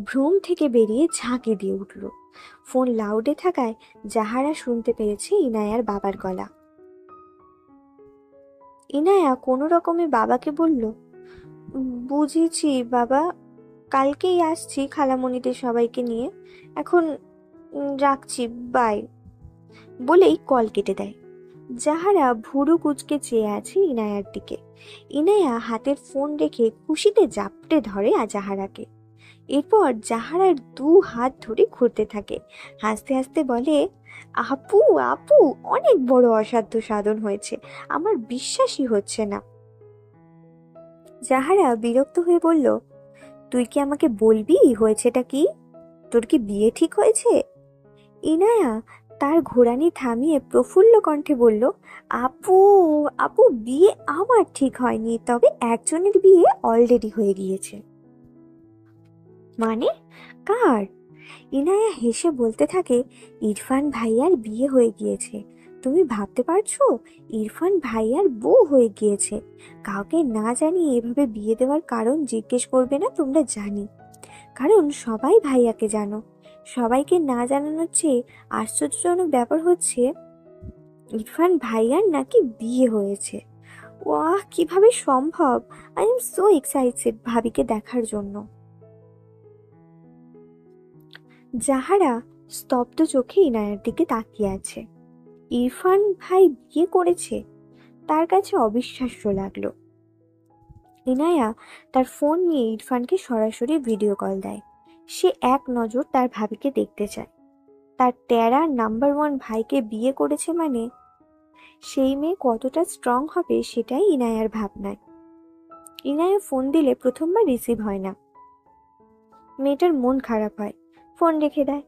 ভ্রুম থেকে বেরিয়ে ঝাঁকি দিয়ে উঠল। ফোন লাউডে থাকায় জাহারা শুনতে পেয়েছে ইনায়ার বাবার গলা। ইনায়া কোনো রকমে বাবাকে বলল, বুঝেছি বাবা, কালকেই আসছি খালামণিদের সবাইকে নিয়ে, এখন রাখছি, বাই, বলেই কল কেটে দেয়। জাহারা ভুরু কুঁচকে চেয়ে আছে ইনায়ার দিকে। ইনায়া হাতের ফোন রেখে খুশিতে জাপটে ধরে জাহারাকে। এরপর জাহারার 2 হাত ধরে ঘুরতে থাকে, হাসতে হাসতে বলে, আপু আপু, অনেক বড় অসাধ্য সাধন হয়েছে, আমার বিশ্বাসই হচ্ছে না। জাহারা বিরক্ত হয়ে বলল, তুই কি আমাকে বলবি হয়েছেটা কি? তোর কি বিয়ে ঠিক হয়েছে? ইনায়া তার ঘোরানি থামিয়ে প্রফুল্ল কণ্ঠে বলল, আপু আপু, বিয়ে আমার ঠিক হয়নি, তবে একজনের বিয়ে অলরেডি হয়ে গিয়েছে। মানে? কার? ইনায়া হেসে বলতে থাকে, ইরফান ভাইয়ার বিয়ে হয়ে গিয়েছে। তুমি ভাবতে পারছো, ইরফান ভাইয়ার বউ হয়ে গিয়েছে। কাউকে না জানিয়ে এভাবে বিয়ে দেওয়ার কারণ জিজ্ঞেস করবে না তোমরা, জানি, কারণ সবাই ভাইয়াকে জানো। সবাইকে না জানানোর চেয়ে আশ্চর্যজনক ব্যাপার হচ্ছে ইরফান ভাইয়ার নাকি বিয়ে হয়েছে। ওয়াহ, কিভাবে সম্ভব! আই এম সো এক্সাইটেড ভাবিকে দেখার জন্য। জাহারা স্তব্ধ চোখে ইনায়ার দিকে তাকিয়ে আছে। ইরফান ভাই বিয়ে করেছে, তার কাছে অবিশ্বাস্য লাগলো। ইনায়া তার ফোন নিয়ে ইরফানকে সরাসরি ভিডিও কল দেয়। সে এক নজর তার ভাবিকে দেখতে চায়। তার টেরা নাম্বার 1 ভাইকে বিয়ে করেছে মানে সেই মেয়ে কতটা স্ট্রং হবে সেটাই ইনায়ার ভাবনায়। ইনায়া ফোন দিলে প্রথমবার রিসিভ হয় না। মেয়েটার মন খারাপ হয়, ফোন রেখে দেয়।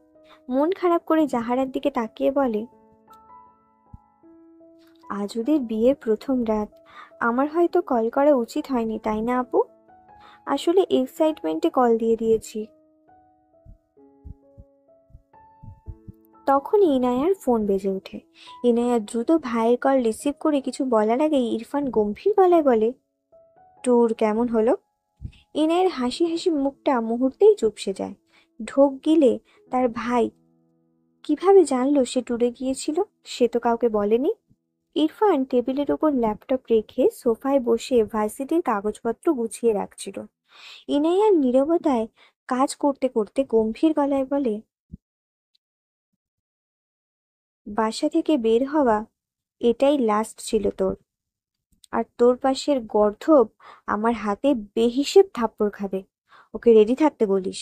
মন খারাপ করে জাহারার দিকে তাকিয়ে বলে, আজ ওদের বিয়ের প্রথম রাত, আমার হয়তো কল করা উচিত হয়নি, তাই না আপু? আসলে এক্সাইটমেন্টে কল দিয়ে দিয়েছি। তখনই ইনায়ার ফোন বেজে ওঠে। ইনায়া দ্রুত ভাইয়ের কল রিসিভ করে কিছু বলার আগেই ইরফান গম্ভীর গলায় বলে, ট্যুর কেমন হলো? ইনায়ের হাসি হাসি মুখটা মুহূর্তেই চুপসে যায়। ঢোক গিলে তার ভাই কিভাবে জানলো সে ট্যুরে গিয়েছিল? সে তো কাউকে বলেনি। ইরফান টেবিলের ওপর ল্যাপটপ রেখে সোফায় বসে ভার্সিটির কাগজপত্র গুছিয়ে রাখছিল। ইনায়ার নীরবতায় কাজ করতে করতে গম্ভীর গলায় বলে, বাসা থেকে বের হওয়া এটাই লাস্ট ছিল তোর। আর তোর পাশের গর্ধব আমার হাতে বেহিসেব থাপ্পড় খাবে, ওকে রেডি থাকতে বলিস।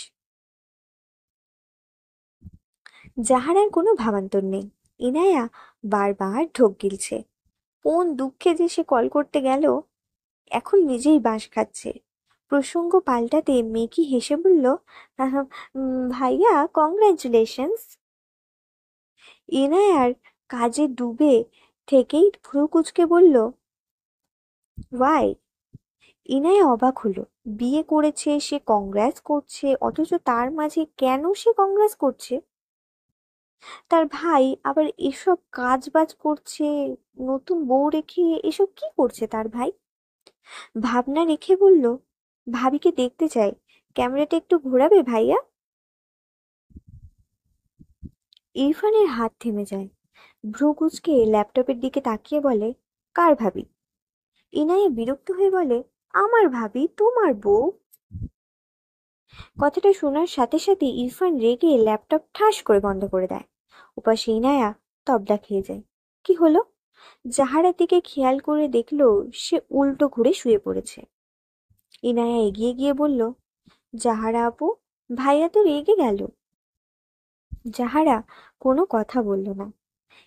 যাহারার কোনো ভাবান্তর নেই। ইনায়া বারবার ঢোক গিলছে। কোন দুঃখে যে সে কল করতে গেল, এখন নিজেই বাঁশ খাচ্ছে। প্রসঙ্গ পাল্টাতে মেকি হেসে বলল, "আহা, ভাইয়া কংগ্রাচুলেশনস।" ইনায়ার কাজে ডুবে থেকেই ভ্রু কুঁচকে বলল, ওয়াই? ইনায়া অবাক হলো। বিয়ে করেছে, সে কংগ্রেস করছে, অথচ তার মাঝে কেন সে কংগ্রেস করছে? তার ভাই আবার এসব কাজ বাজ করছে, নতুন বউ রেখে এসব কি করছে তার ভাই? ভাবনা রেখে বলল, ভাবিকে দেখতে চাই, ক্যামেরাটা একটু ঘোরাবে ভাইয়া? ইরফানের হাত থেমে যায়। ভ্রু কুঁচকে ল্যাপটপের দিকে তাকিয়ে বলে, কার ভাবি? ইনায়া বিরক্ত হয়ে বলে, আমার ভাবি, তোমার বউ। কথাটা শোনার সাথে সাথে ইরফান রেগে ল্যাপটপ ঠাস করে বন্ধ করে দেয়। ওপাশে ইনায়া তবলা খেয়ে যায়। কি হলো? জাহারার দিকে খেয়াল করে দেখলো সে উল্টো ঘুরে শুয়ে পড়েছে। ইনায়া এগিয়ে গিয়ে বলল, জাহারা আপু, ভাইয়া তো রেগে গেল। জাহারা কোনো কথা বলল না।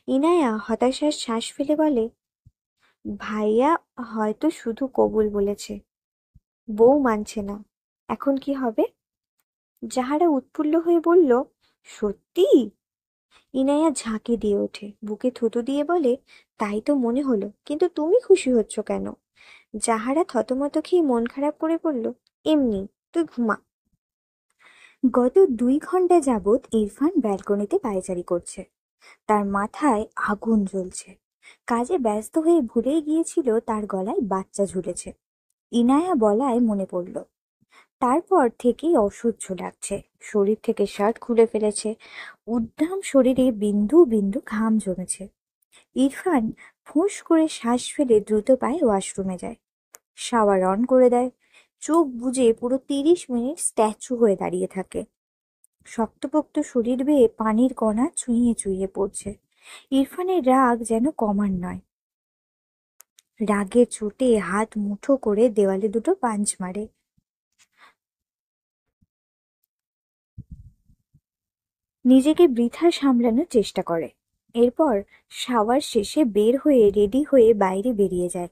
ইনায়া হতাশার শ্বাস ফেলে বলে, ভাইয়া হয়তো শুধু কবুল বলেছে, বউ মানছে না। এখন কি হবে? জাহারা উৎফুল্ল হয়ে বলল, সত্যি? ইনায়া ঝাঁকে দিয়ে ওঠে, বুকে থুতু দিয়ে বলে, তাই তো মনে হলো, কিন্তু তুমি খুশি হচ্ছ কেন? জাহারা থতমত খেয়ে মন খারাপ করে বলল, এমনি, তুই ঘুমা। গত 2 ঘন্টা যাবৎ ইরফান ব্যালকনিতে পায়চারি করছে। তার মাথায় আগুন জ্বলছে। কাজে ব্যস্ত হয়ে ভুলেই গিয়েছিল তার গলায় বাচ্চা ঝুলেছে। ইনায়া বলায় মনে পড়ল। তারপর থেকেই অসহ্য লাগছে। শরীর থেকে শার্ট খুলে ফেলেছে। উদ্দাম শরীরে বিন্দু বিন্দু ঘাম জমেছে। ইরফান ফুঁস করে শ্বাস ফেলে দ্রুত পায়ে ওয়াশরুমে যায়। শাওয়ার অন করে দেয়। চোখ বুজে পুরো 30 মিনিট স্ট্যাচু হয়ে দাঁড়িয়ে থাকে। শক্তপোক্ত শরীর বেয়ে পানির কণা চুইয়ে চুইয়ে পড়ছে। ইরফানের রাগ যেন কমার নয়। রাগে চোটে হাত মুঠো করে দেওয়ালে দুটো পাঞ্চ মারে। নিজেকে বৃথা সামলানোর চেষ্টা করে। এরপর শাওয়ার শেষে বের হয়ে রেডি হয়ে বাইরে বেরিয়ে যায়।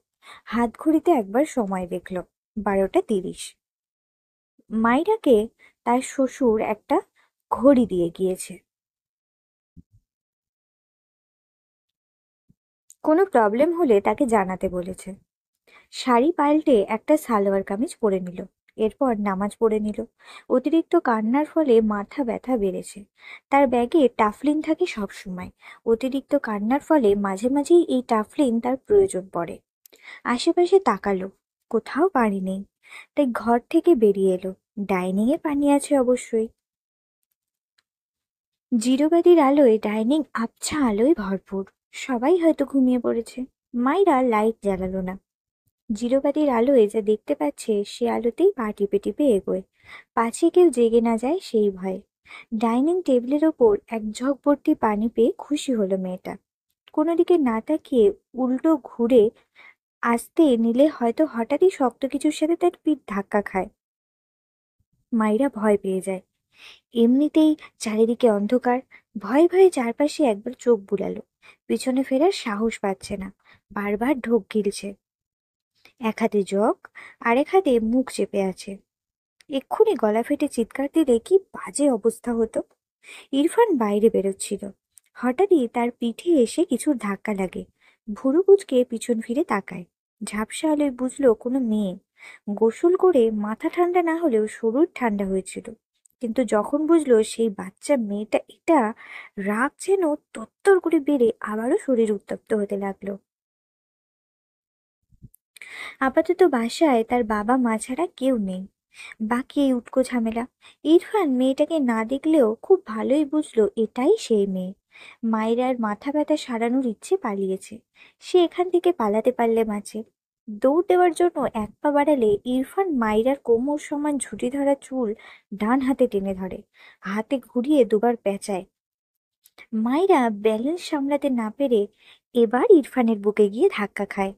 হাত ঘড়িতে একবার সময় দেখল, 12টা 30। মাইরাকে তার শ্বশুর একটা ঘড়ি দিয়ে গিয়েছে। কোনো প্রবলেম হলে তাকে জানাতে বলেছে। শাড়ি পাল্টে একটা সালোয়ার কামিজ পরে নিল। এরপর নামাজ পড়ে নিল। অতিরিক্ত কান্নার ফলে মাথা ব্যথা বেড়েছে। তার ব্যাগে টাফলিন থাকে সব সময়। অতিরিক্ত কান্নার ফলে মাঝে মাঝেই এই টাফলিন তার প্রয়োজন পড়ে। আশেপাশে তাকালো, কোথাও পানি নেই। তাই ঘর থেকে বেরিয়ে এলো। ডাইনিং এ পানি আছে অবশ্যই। জিরোবাতির আলোয় ডাইনিং আবছা আলোয় ভরপুর। সবাই হয়তো ঘুমিয়ে পড়েছে। মাইরা লাইট জ্বালালো না। জিরোবাতির আলোয় যা দেখতে পাচ্ছে সে আলোতেই পা টিপে টিপে এগোয়, পাছে কেউ জেগে না যায় সেই ভয়ে। ডাইনিং টেবিলের ওপর এক ঝক ভর্তি পানি পেয়ে খুশি হলো মেয়েটা। কোনো দিকে না তাকিয়ে উল্টো ঘুরে আসতে নিলে হয়তো হঠাৎই শক্ত কিছুর সাথে তার পিঠ ধাক্কা খায়। মাইরা ভয় পেয়ে যায়। এমনিতেই চারিদিকে অন্ধকার। ভয়ে ভয়ে চারপাশে একবার চোখ বুলালো। পিছনে ফেরার সাহস পাচ্ছে না। বারবার ঢোক গিলছে। এক হাতে জগ, আরেক হাতে মুখ চেপে আছে। এক্ষুনি গলা ফেটে চিৎকার দিলে কি বাজে অবস্থা হতো। ইরফান বাইরে বেরোচ্ছিল। হঠাৎই তার পিঠে এসে কিছুর ধাক্কা লাগে। ভুরু কুঁচকে পিছন ফিরে তাকায়। ঝাপসা আলোয় বুঝলো কোনো মেয়ে। গোসল করে মাথা ঠান্ডা না হলেও শরীর ঠান্ডা হয়েছিল। কিন্তু যখন বুঝলো সেই বাচ্চা মেয়েটা এটা, রাগ যেন তত্তর করে বেড়ে আবারও শরীর উত্তপ্ত হতে লাগলো। আপাতত বাসায় তার বাবা মা ছাড়া কেউ নেই। বাকি এই উটকো ঝামেলা। ইরফান মেয়েটাকে না দেখলেও খুব ভালোই বুঝলো এটাই সেই মেয়ে। মায়েরার মাথা ব্যথা সারানোর ইচ্ছে পালিয়েছে। সে এখান থেকে পালাতে পারলে বাঁচে। দৌড় দেওয়ার জন্য এক পা বাড়ালে ইরফান মাইরার কোমর সমান ঝুঁটি ধরা চুল ডান হাতে টেনে ধরে। হাতে ঘুরিয়ে দুবার পেঁচায়। মাইরা ব্যালেন্স সামলাতে না পেরে এবার ইরফানের বুকে গিয়ে ধাক্কা খায়।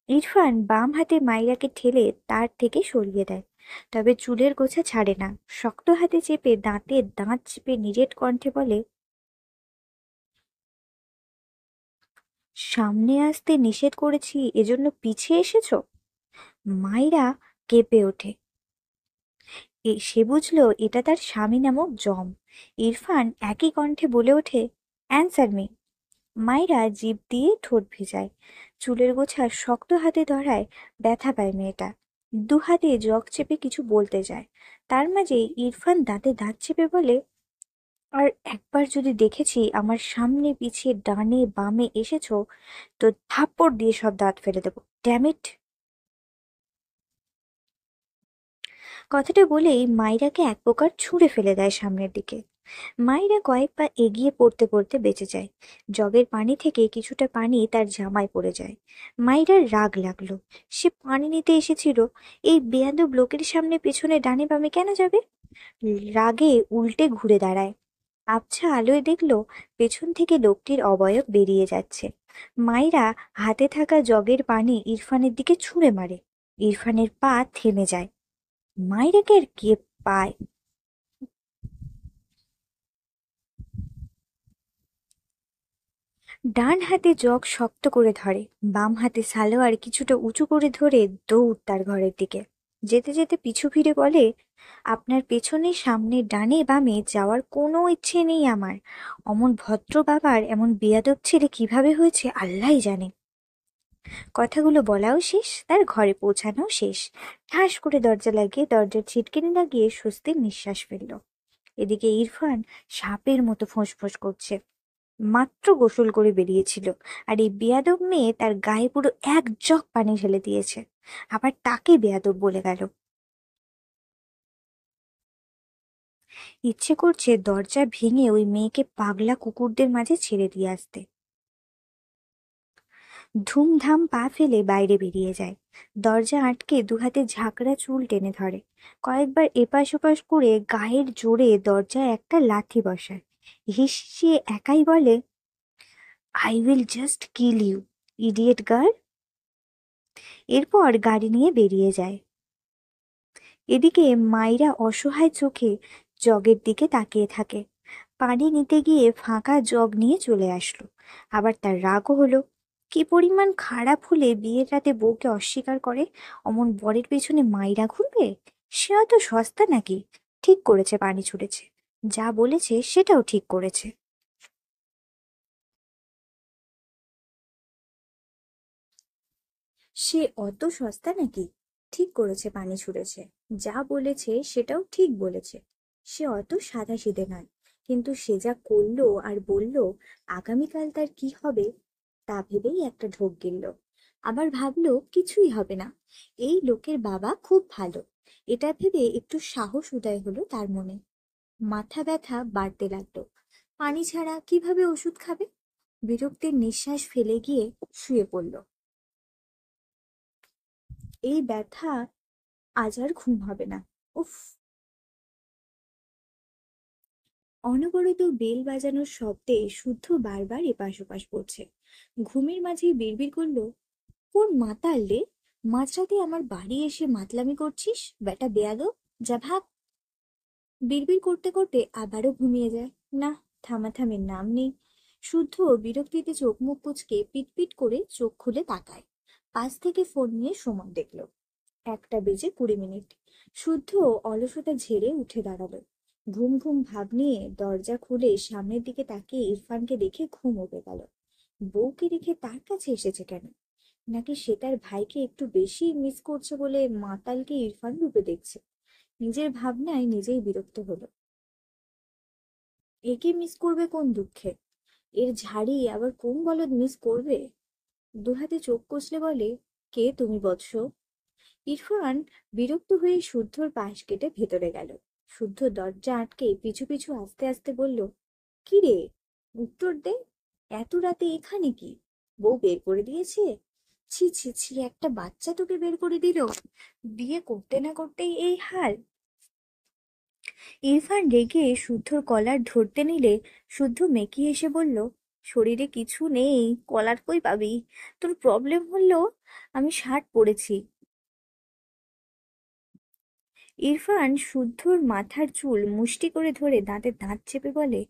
ইরফান বাম হাতে মাইরাকে ঠেলে তার থেকে সরিয়ে দেয়। তবে চুলের গোছা ছাড়ে না। শক্ত হাতে চেপে দাঁতে দাঁত চেপে নিরেট কণ্ঠে বলে, সামনে আসতে নিষেধ করেছি এজন্য পিছিয়ে এসেছো? মাইরা কেঁপে ওঠে। সে বুঝলো এটা তার স্বামী নামক জম। ইরফান একই কণ্ঠে বলে ওঠে, অ্যান্সার মি। মাইরা জিভ দিয়ে ঠোঁট ভেজায়। চুলের গোছা শক্ত হাতে ধরায় ব্যথা পায় মেয়েটা। দু হাতে জগ চেপে কিছু বলতে যায়। তার মাঝে ইরফান দাঁতে দাঁত চেপে বলে, আর একবার যদি দেখেছি আমার সামনে পিছিয়ে ডানে বামে এসেছো, তো থাপ্পড় দিয়ে সব দাঁত ফেলে দেবো, ড্যামিট। কথাটা বলেই মাইরাকে এক প্রকার ছুঁড়ে ফেলে দেয় সামনের দিকে। মাইরা কয়েক পা এগিয়ে পড়তে পড়তে বেঁচে যায়। জগের পানি থেকে কিছুটা পানি তার জামায় পড়ে যায়। মাইরার রাগ লাগলো। সে পানি নিতে এসেছিল, এই বেয়াদব লোকের সামনে পেছনে ডানে বামে কেন যাবে? রাগে উল্টে ঘুরে দাঁড়ায়। আবছা আলোয় দেখলো পেছন থেকে লোকটির অবয়ব বেরিয়ে যাচ্ছে। মাইরা হাতে থাকা জগের পানি ইরফানের দিকে ছুঁড়ে মারে। ইরফানের পা থেমে যায়। মাইরাকে আর কে পায়? ডান হাতে জগ শক্ত করে ধরে, বাম হাতে সালোয়ার কিছুটা উঁচু করে ধরে দৌড় তার ঘরের দিকে। যেতে যেতে পিছু ফিরে বলে, আপনার পেছনে সামনে ডানে বামে যাওয়ার কোনো ইচ্ছে নেই আমার। অমন ভদ্র বাবার এমন বেয়াদব ছেলে কিভাবে হয়েছে আল্লাহই জানে। কথাগুলো বলাও শেষ, তার ঘরে পৌঁছানোও শেষ। ঠাস করে দরজা লাগিয়ে দরজার ছিটকিনি লাগিয়ে স্বস্তির নিঃশ্বাস ফেলল। এদিকে ইরফান সাপের মতো ফোঁস করছে। মাত্র গোসল করে বেরিয়েছিল, আর এই বেয়াদব মেয়ে তার গায়ে পুরো এক জগ পানি ঢেলে দিয়েছে। আবার তাকে বেয়াদব বলে গেল। ইচ্ছে করছে দরজা ভেঙে ওই মেয়েকে পাগলা কুকুরদের মাঝে ছেড়ে দিয়ে আসতে। ধুমধাম পা ফেলে বাইরে বেরিয়ে যায়। দরজা আটকে দুহাতে ঝাঁকড়া চুল টেনে ধরে। কয়েকবার এপাশ ওপাশ করে গায়ের জোরে দরজায় একটা লাথি বসায়। হিসিয়ে একাই বলে, I will just kill you, idiot girl. এরপর গাড়ি নিয়ে বেরিয়ে যায়। এদিকে মাইরা অসহায় চোখে জগের দিকে তাকিয়ে থাকে। পানি নিতে গিয়ে ফাঁকা জগ নিয়ে চলে আসলো। আবার তার রাগও হলো। কি পরিমাণ খারাপ হলে বিয়ের রাতে বউকে অস্বীকার করে? অমন বরের পেছনে মাইরা ঘুরবে? সে অত সস্তা নাকি? ঠিক করেছে পানি ছুড়েছে। যা বলেছে সেটাও ঠিক করেছে। সে অত সস্তা নাকি? ঠিক করেছে পানি ছুঁড়েছে। যা বলেছে সেটাও ঠিক বলেছে। সে অত সাধাসিধে নয়। কিন্তু সে যা করলো আর বললো, আগামীকাল তার কি হবে তা ভেবেই একটা ঢোক গিলল। আবার ভাবলো কিছুই হবে না, এই লোকের বাবা খুব ভালো। এটা ভেবে একটু সাহস উদয় হলো তার মনে। মাথা ব্যথা বাড়তে লাগলো। পানি ছাড়া কিভাবে ওষুধ খাবে? বিরক্তির নিঃশ্বাস ফেলে গিয়ে শুয়ে পড়ল। এই ব্যথা, আজ আর ঘুম হবে না। উফ। অনবরত বেল বাজানোর শব্দে শুদ্ধ বারবার এপাশ ওপাশ পড়ছে। ঘুমের মাঝেই বিড়বিড় করলো, কোন মাতাল রে? মাঝরাতে আমার বাড়ি এসে মাতলামি করছিস? বেটা বেয়াদব, যা ভাগ। বিড়বিড় করতে করতে আবারও ঘুমিয়ে যায়। না, থামাথামির নাম নেই। শুদ্ধ বিরক্তিতে চোখ মুখ কুঁচকে পিটপিট করে চোখ খুলে তাকায়। পাশ থেকে ফোন নিয়ে সময় দেখলো। 1:20 শুদ্ধ অলসতা ঝেড়ে উঠে দাঁড়ালো। ঘুম ঘুম ভাব নিয়ে দরজা খুলে সামনের দিকে তাকিয়ে ইরফানকে দেখে ঘুম উবে গেল। বউকে রেখে তার কাছে এসেছে কেন? নাকি সে তার ভাইকে একটু বেশি মিস করছে বলে মাতালকে ইরফান রূপে দেখছে? নিজের ভাবনায় নিজেই বিরক্ত হলো। একে মিস করবে কোন দুঃখে? এর ঝাড়ি আবার কোন বলদ মিস করবে? দুহাতে চোখ কষলে বলে, কে তুমি বৎস? ইরফান বিরক্ত হয়ে শুদ্ধর পাশ কেটে ভেতরে গেল। শুদ্ধ দরজা আটকে পিছু পিছু আস্তে আস্তে বলল, কি রে, উত্তর দে। এত রাতে এখানে কি? বউ বের করে দিয়েছে? ছি ছি ছি, একটা বাচ্চা তোকে বের করে দিল? বিয়ে করতে না করতেই এই হাল? ইরফান রেগে শুদ্ধর কলার ধরতে নিলে শুদ্ধ মেকি এসে বলল, শরীরে কিছু নেই, কলার কই পাবি? তোর প্রবলেম হলো আমি শার্ট পরেছি। ইরফান শুদ্ধর মাথার চুল মুষ্টি করে ধরে দাঁতে দাঁত চেপে বলে,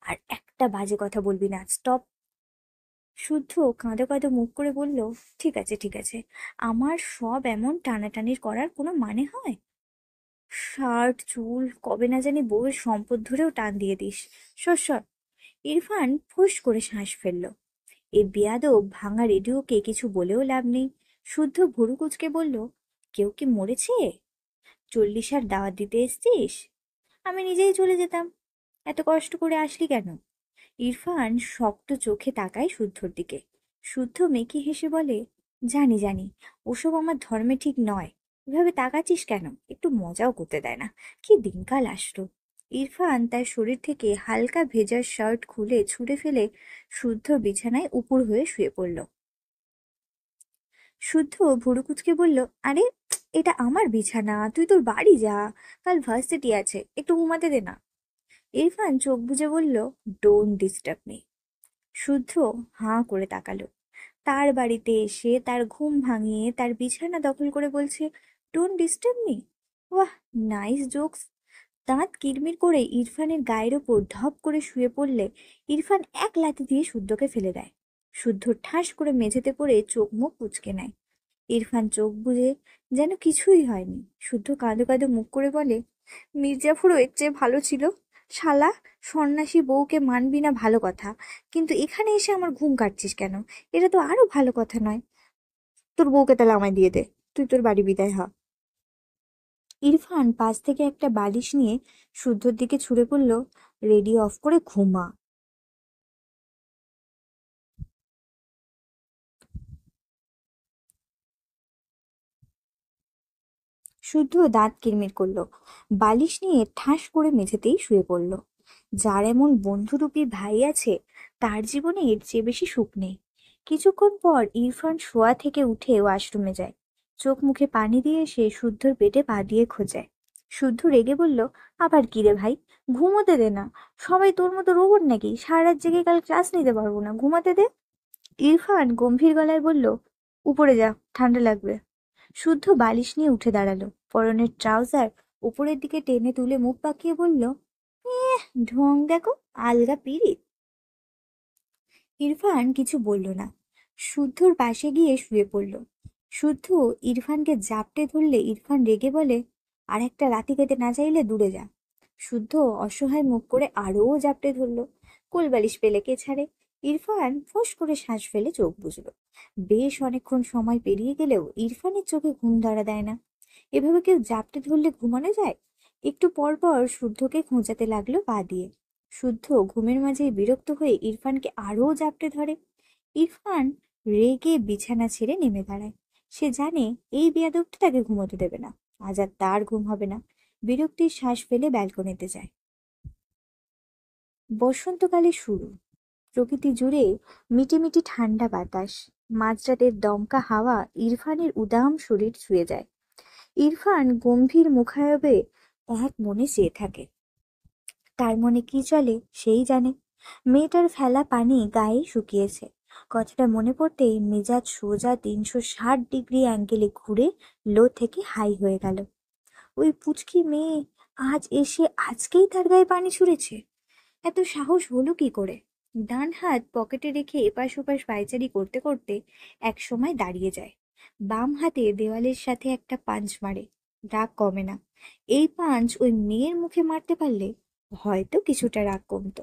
আর একটা বাজে কথা বলবি না, স্টপ। শুদ্ধ কাঁদো কাঁদো মুখ করে বলল, ঠিক আছে ঠিক আছে, আমার সব এমন টানাটানির করার কোনো মানে হয়? শার্ট চুল কবে না জানি বউয়ের সম্পদ ধরেও টান দিয়ে দিস। সর সর। ইরফান ফুঁস করে শ্বাস ফেলল। এই বেয়াদব ভাঙা রেডিওকে কিছু বলেও লাভ নেই। শুদ্ধ ভুরু কুঁচকে বলল, কেউ কি মরেছে? 40 দাওয়াত দিতে এসছিস? আমি নিজেই চলে যেতাম, এত কষ্ট করে আসলি কেন? ইরফান শক্ত চোখে তাকায় শুদ্ধর দিকে। শুদ্ধ মেকি হেসে বলে, জানি জানি, ওসব আমার ধর্মে ঠিক নয়। এভাবে তাকাচ্ছিস কেন? একটু মজাও করতে দেয় না। কি দিনকাল আসলো। ইরফান তার শরীর থেকে হালকা ভেজা শার্ট খুলে ছুঁড়ে ফেলে শুদ্ধ বিছানায় উপুর হয়ে শুয়ে পড়ল। শুদ্ধ ভুরু কুঁচকে বলল, আরে এটা আমার বিছানা, তুই তোর বাড়ি যা, কাল ভার্সিটি আছে, একটু ঘুমাতে দে না। ইরফান চোখ বুজে বলল, ডোন্ট ডিস্টার্ব মি। শুদ্ধ হাঁ করে তাকালো। তার বাড়িতে এসে তার ঘুম ভাঙিয়ে তার বিছানা দখল করে বলছে, ডোন্ট ডিস্টার্ব মি। ওয়াহ, নাইস জোকস। দাঁত কিরমির করে ইরফানের গায়ের ওপর ধপ করে শুয়ে পড়লে ইরফান এক লাথি দিয়ে শুদ্ধকে ফেলে দেয়। শুদ্ধ ঠাস করে মেঝেতে পড়ে চোখ মুখ কুঁচকে নেয়। ইরফান চোখ বুজে যেন কিছুই হয়নি। শুদ্ধ কাঁদো কাঁদো মুখ করে বলে, মির্জাফরও এর চেয়ে ভালো ছিল। শালা সন্ন্যাসী বউকে মানবি না ভালো কথা, কিন্তু এখানে এসে আমার ঘুম কাটছিস কেন? এটা তো আরো ভালো কথা নয়। তোর বউকে তাহলে আমায় দিয়ে দে, তুই তোর বাড়ি বিদায় হ। ইরফান পাশ থেকে একটা বালিশ নিয়ে শুদ্ধর দিকে ছুঁড়ে পড়ল, রেডিও অফ করে ঘুমা। শুদ্ধ দাঁত কিরমির করলো, বালিশ নিয়ে ঠাস করে মেঝেতেই শুয়ে পড়ল। যার এমন বন্ধুরূপী ভাই আছে তার জীবনে এর চেয়ে বেশি সুখ নেই। কিছুক্ষণ পর ইরফান শোয়া থেকে উঠে ওয়াশরুমে যায়। চোখ মুখে পানি দিয়ে সে শুদ্ধর পেটে পা দিয়ে খোঁজায়। শুদ্ধ রেগে বলল, আবার কি রে ভাই, ঘুমোতে দে না। সবাই তোর মতো রোবট নাকি? সারা রাত জেগে কাল ক্লাস নিতে পারবো না, ঘুমাতে দে। ইরফান গম্ভীর গলায় বলল, উপরে যা, ঠান্ডা লাগবে। শুদ্ধ বালিশ নিয়ে উঠে দাঁড়ালো। পরনের ট্রাউজার উপরের দিকে টেনে তুলে মুখ পাকিয়ে বলল, ঢং দেখো, আলগা পিরিত। ইরফান কিছু বলল না। শুদ্ধর পাশে গিয়ে শুয়ে পড়ল। শুদ্ধ ইরফানকে জাপটে ধরলে ইরফান রেগে বলে, আর একটা রাতি খেতে না চাইলে দূরে যা। শুদ্ধ অসহায় মুখ করে আরও জাপটে ধরল। কোলবালিশ পেলে কে ছাড়ে। ইরফান ফোঁস করে শ্বাস ফেলে চোখ বুজল। বেশ অনেকক্ষণ সময় পেরিয়ে গেলেও ইরফানের চোখে ঘুম ধরা দেয় না। এভাবে কেউ জাপটে ধরলে ঘুমানো যায়? একটু পর পর শুদ্ধকে খোঁচাতে লাগলো পা দিয়ে। শুদ্ধ ঘুমের মাঝেই বিরক্ত হয়ে ইরফানকে আরও জাপটে ধরে। ইরফান রেগে বিছানা ছেড়ে নেমে দাঁড়ায়। সে জানে এই বেয়াদবটা তাকে ঘুমোতে দেবে না। আজ আর তার ঘুম হবে না। বিরক্তির শ্বাস ফেলে ব্যালকনিতে যায়। বসন্তকালে শুরু। প্রকৃতি জুড়ে মিটিমিটি ঠান্ডা বাতাস। মাঝরাতের দমকা হাওয়া ইরফানের উদাম শরীর ছুঁয়ে যায়। ইরফান গম্ভীর মুখায়বে এক মনে চেয়ে থাকে। তার মনে কি চলে সেই জানে। মেয়েটার ফেলা পানি গায়ে শুকিয়েছে। কথাটা মনে পড়তেই মেজাজ সোজা 360 ডিগ্রি অ্যাঙ্গেলে ঘুরে লো থেকে হাই হয়ে গেল। ওই পুচকি মেয়ে আজ এসে আজকেই তার গায়ে পানি ছুঁড়েছে। এত সাহস হলো কি করে? ডান হাত পকেটে রেখে এপাশ ওপাশ পায়চারি করতে করতে এক সময় দাঁড়িয়ে যায়। বাম হাতে দেওয়ালের সাথে একটা পাঞ্চ মারে। রাগ কমে না। এই পাঞ্চ ওই মেয়ের মুখে মারতে পারলে হয়তো কিছুটা রাগ কমতো।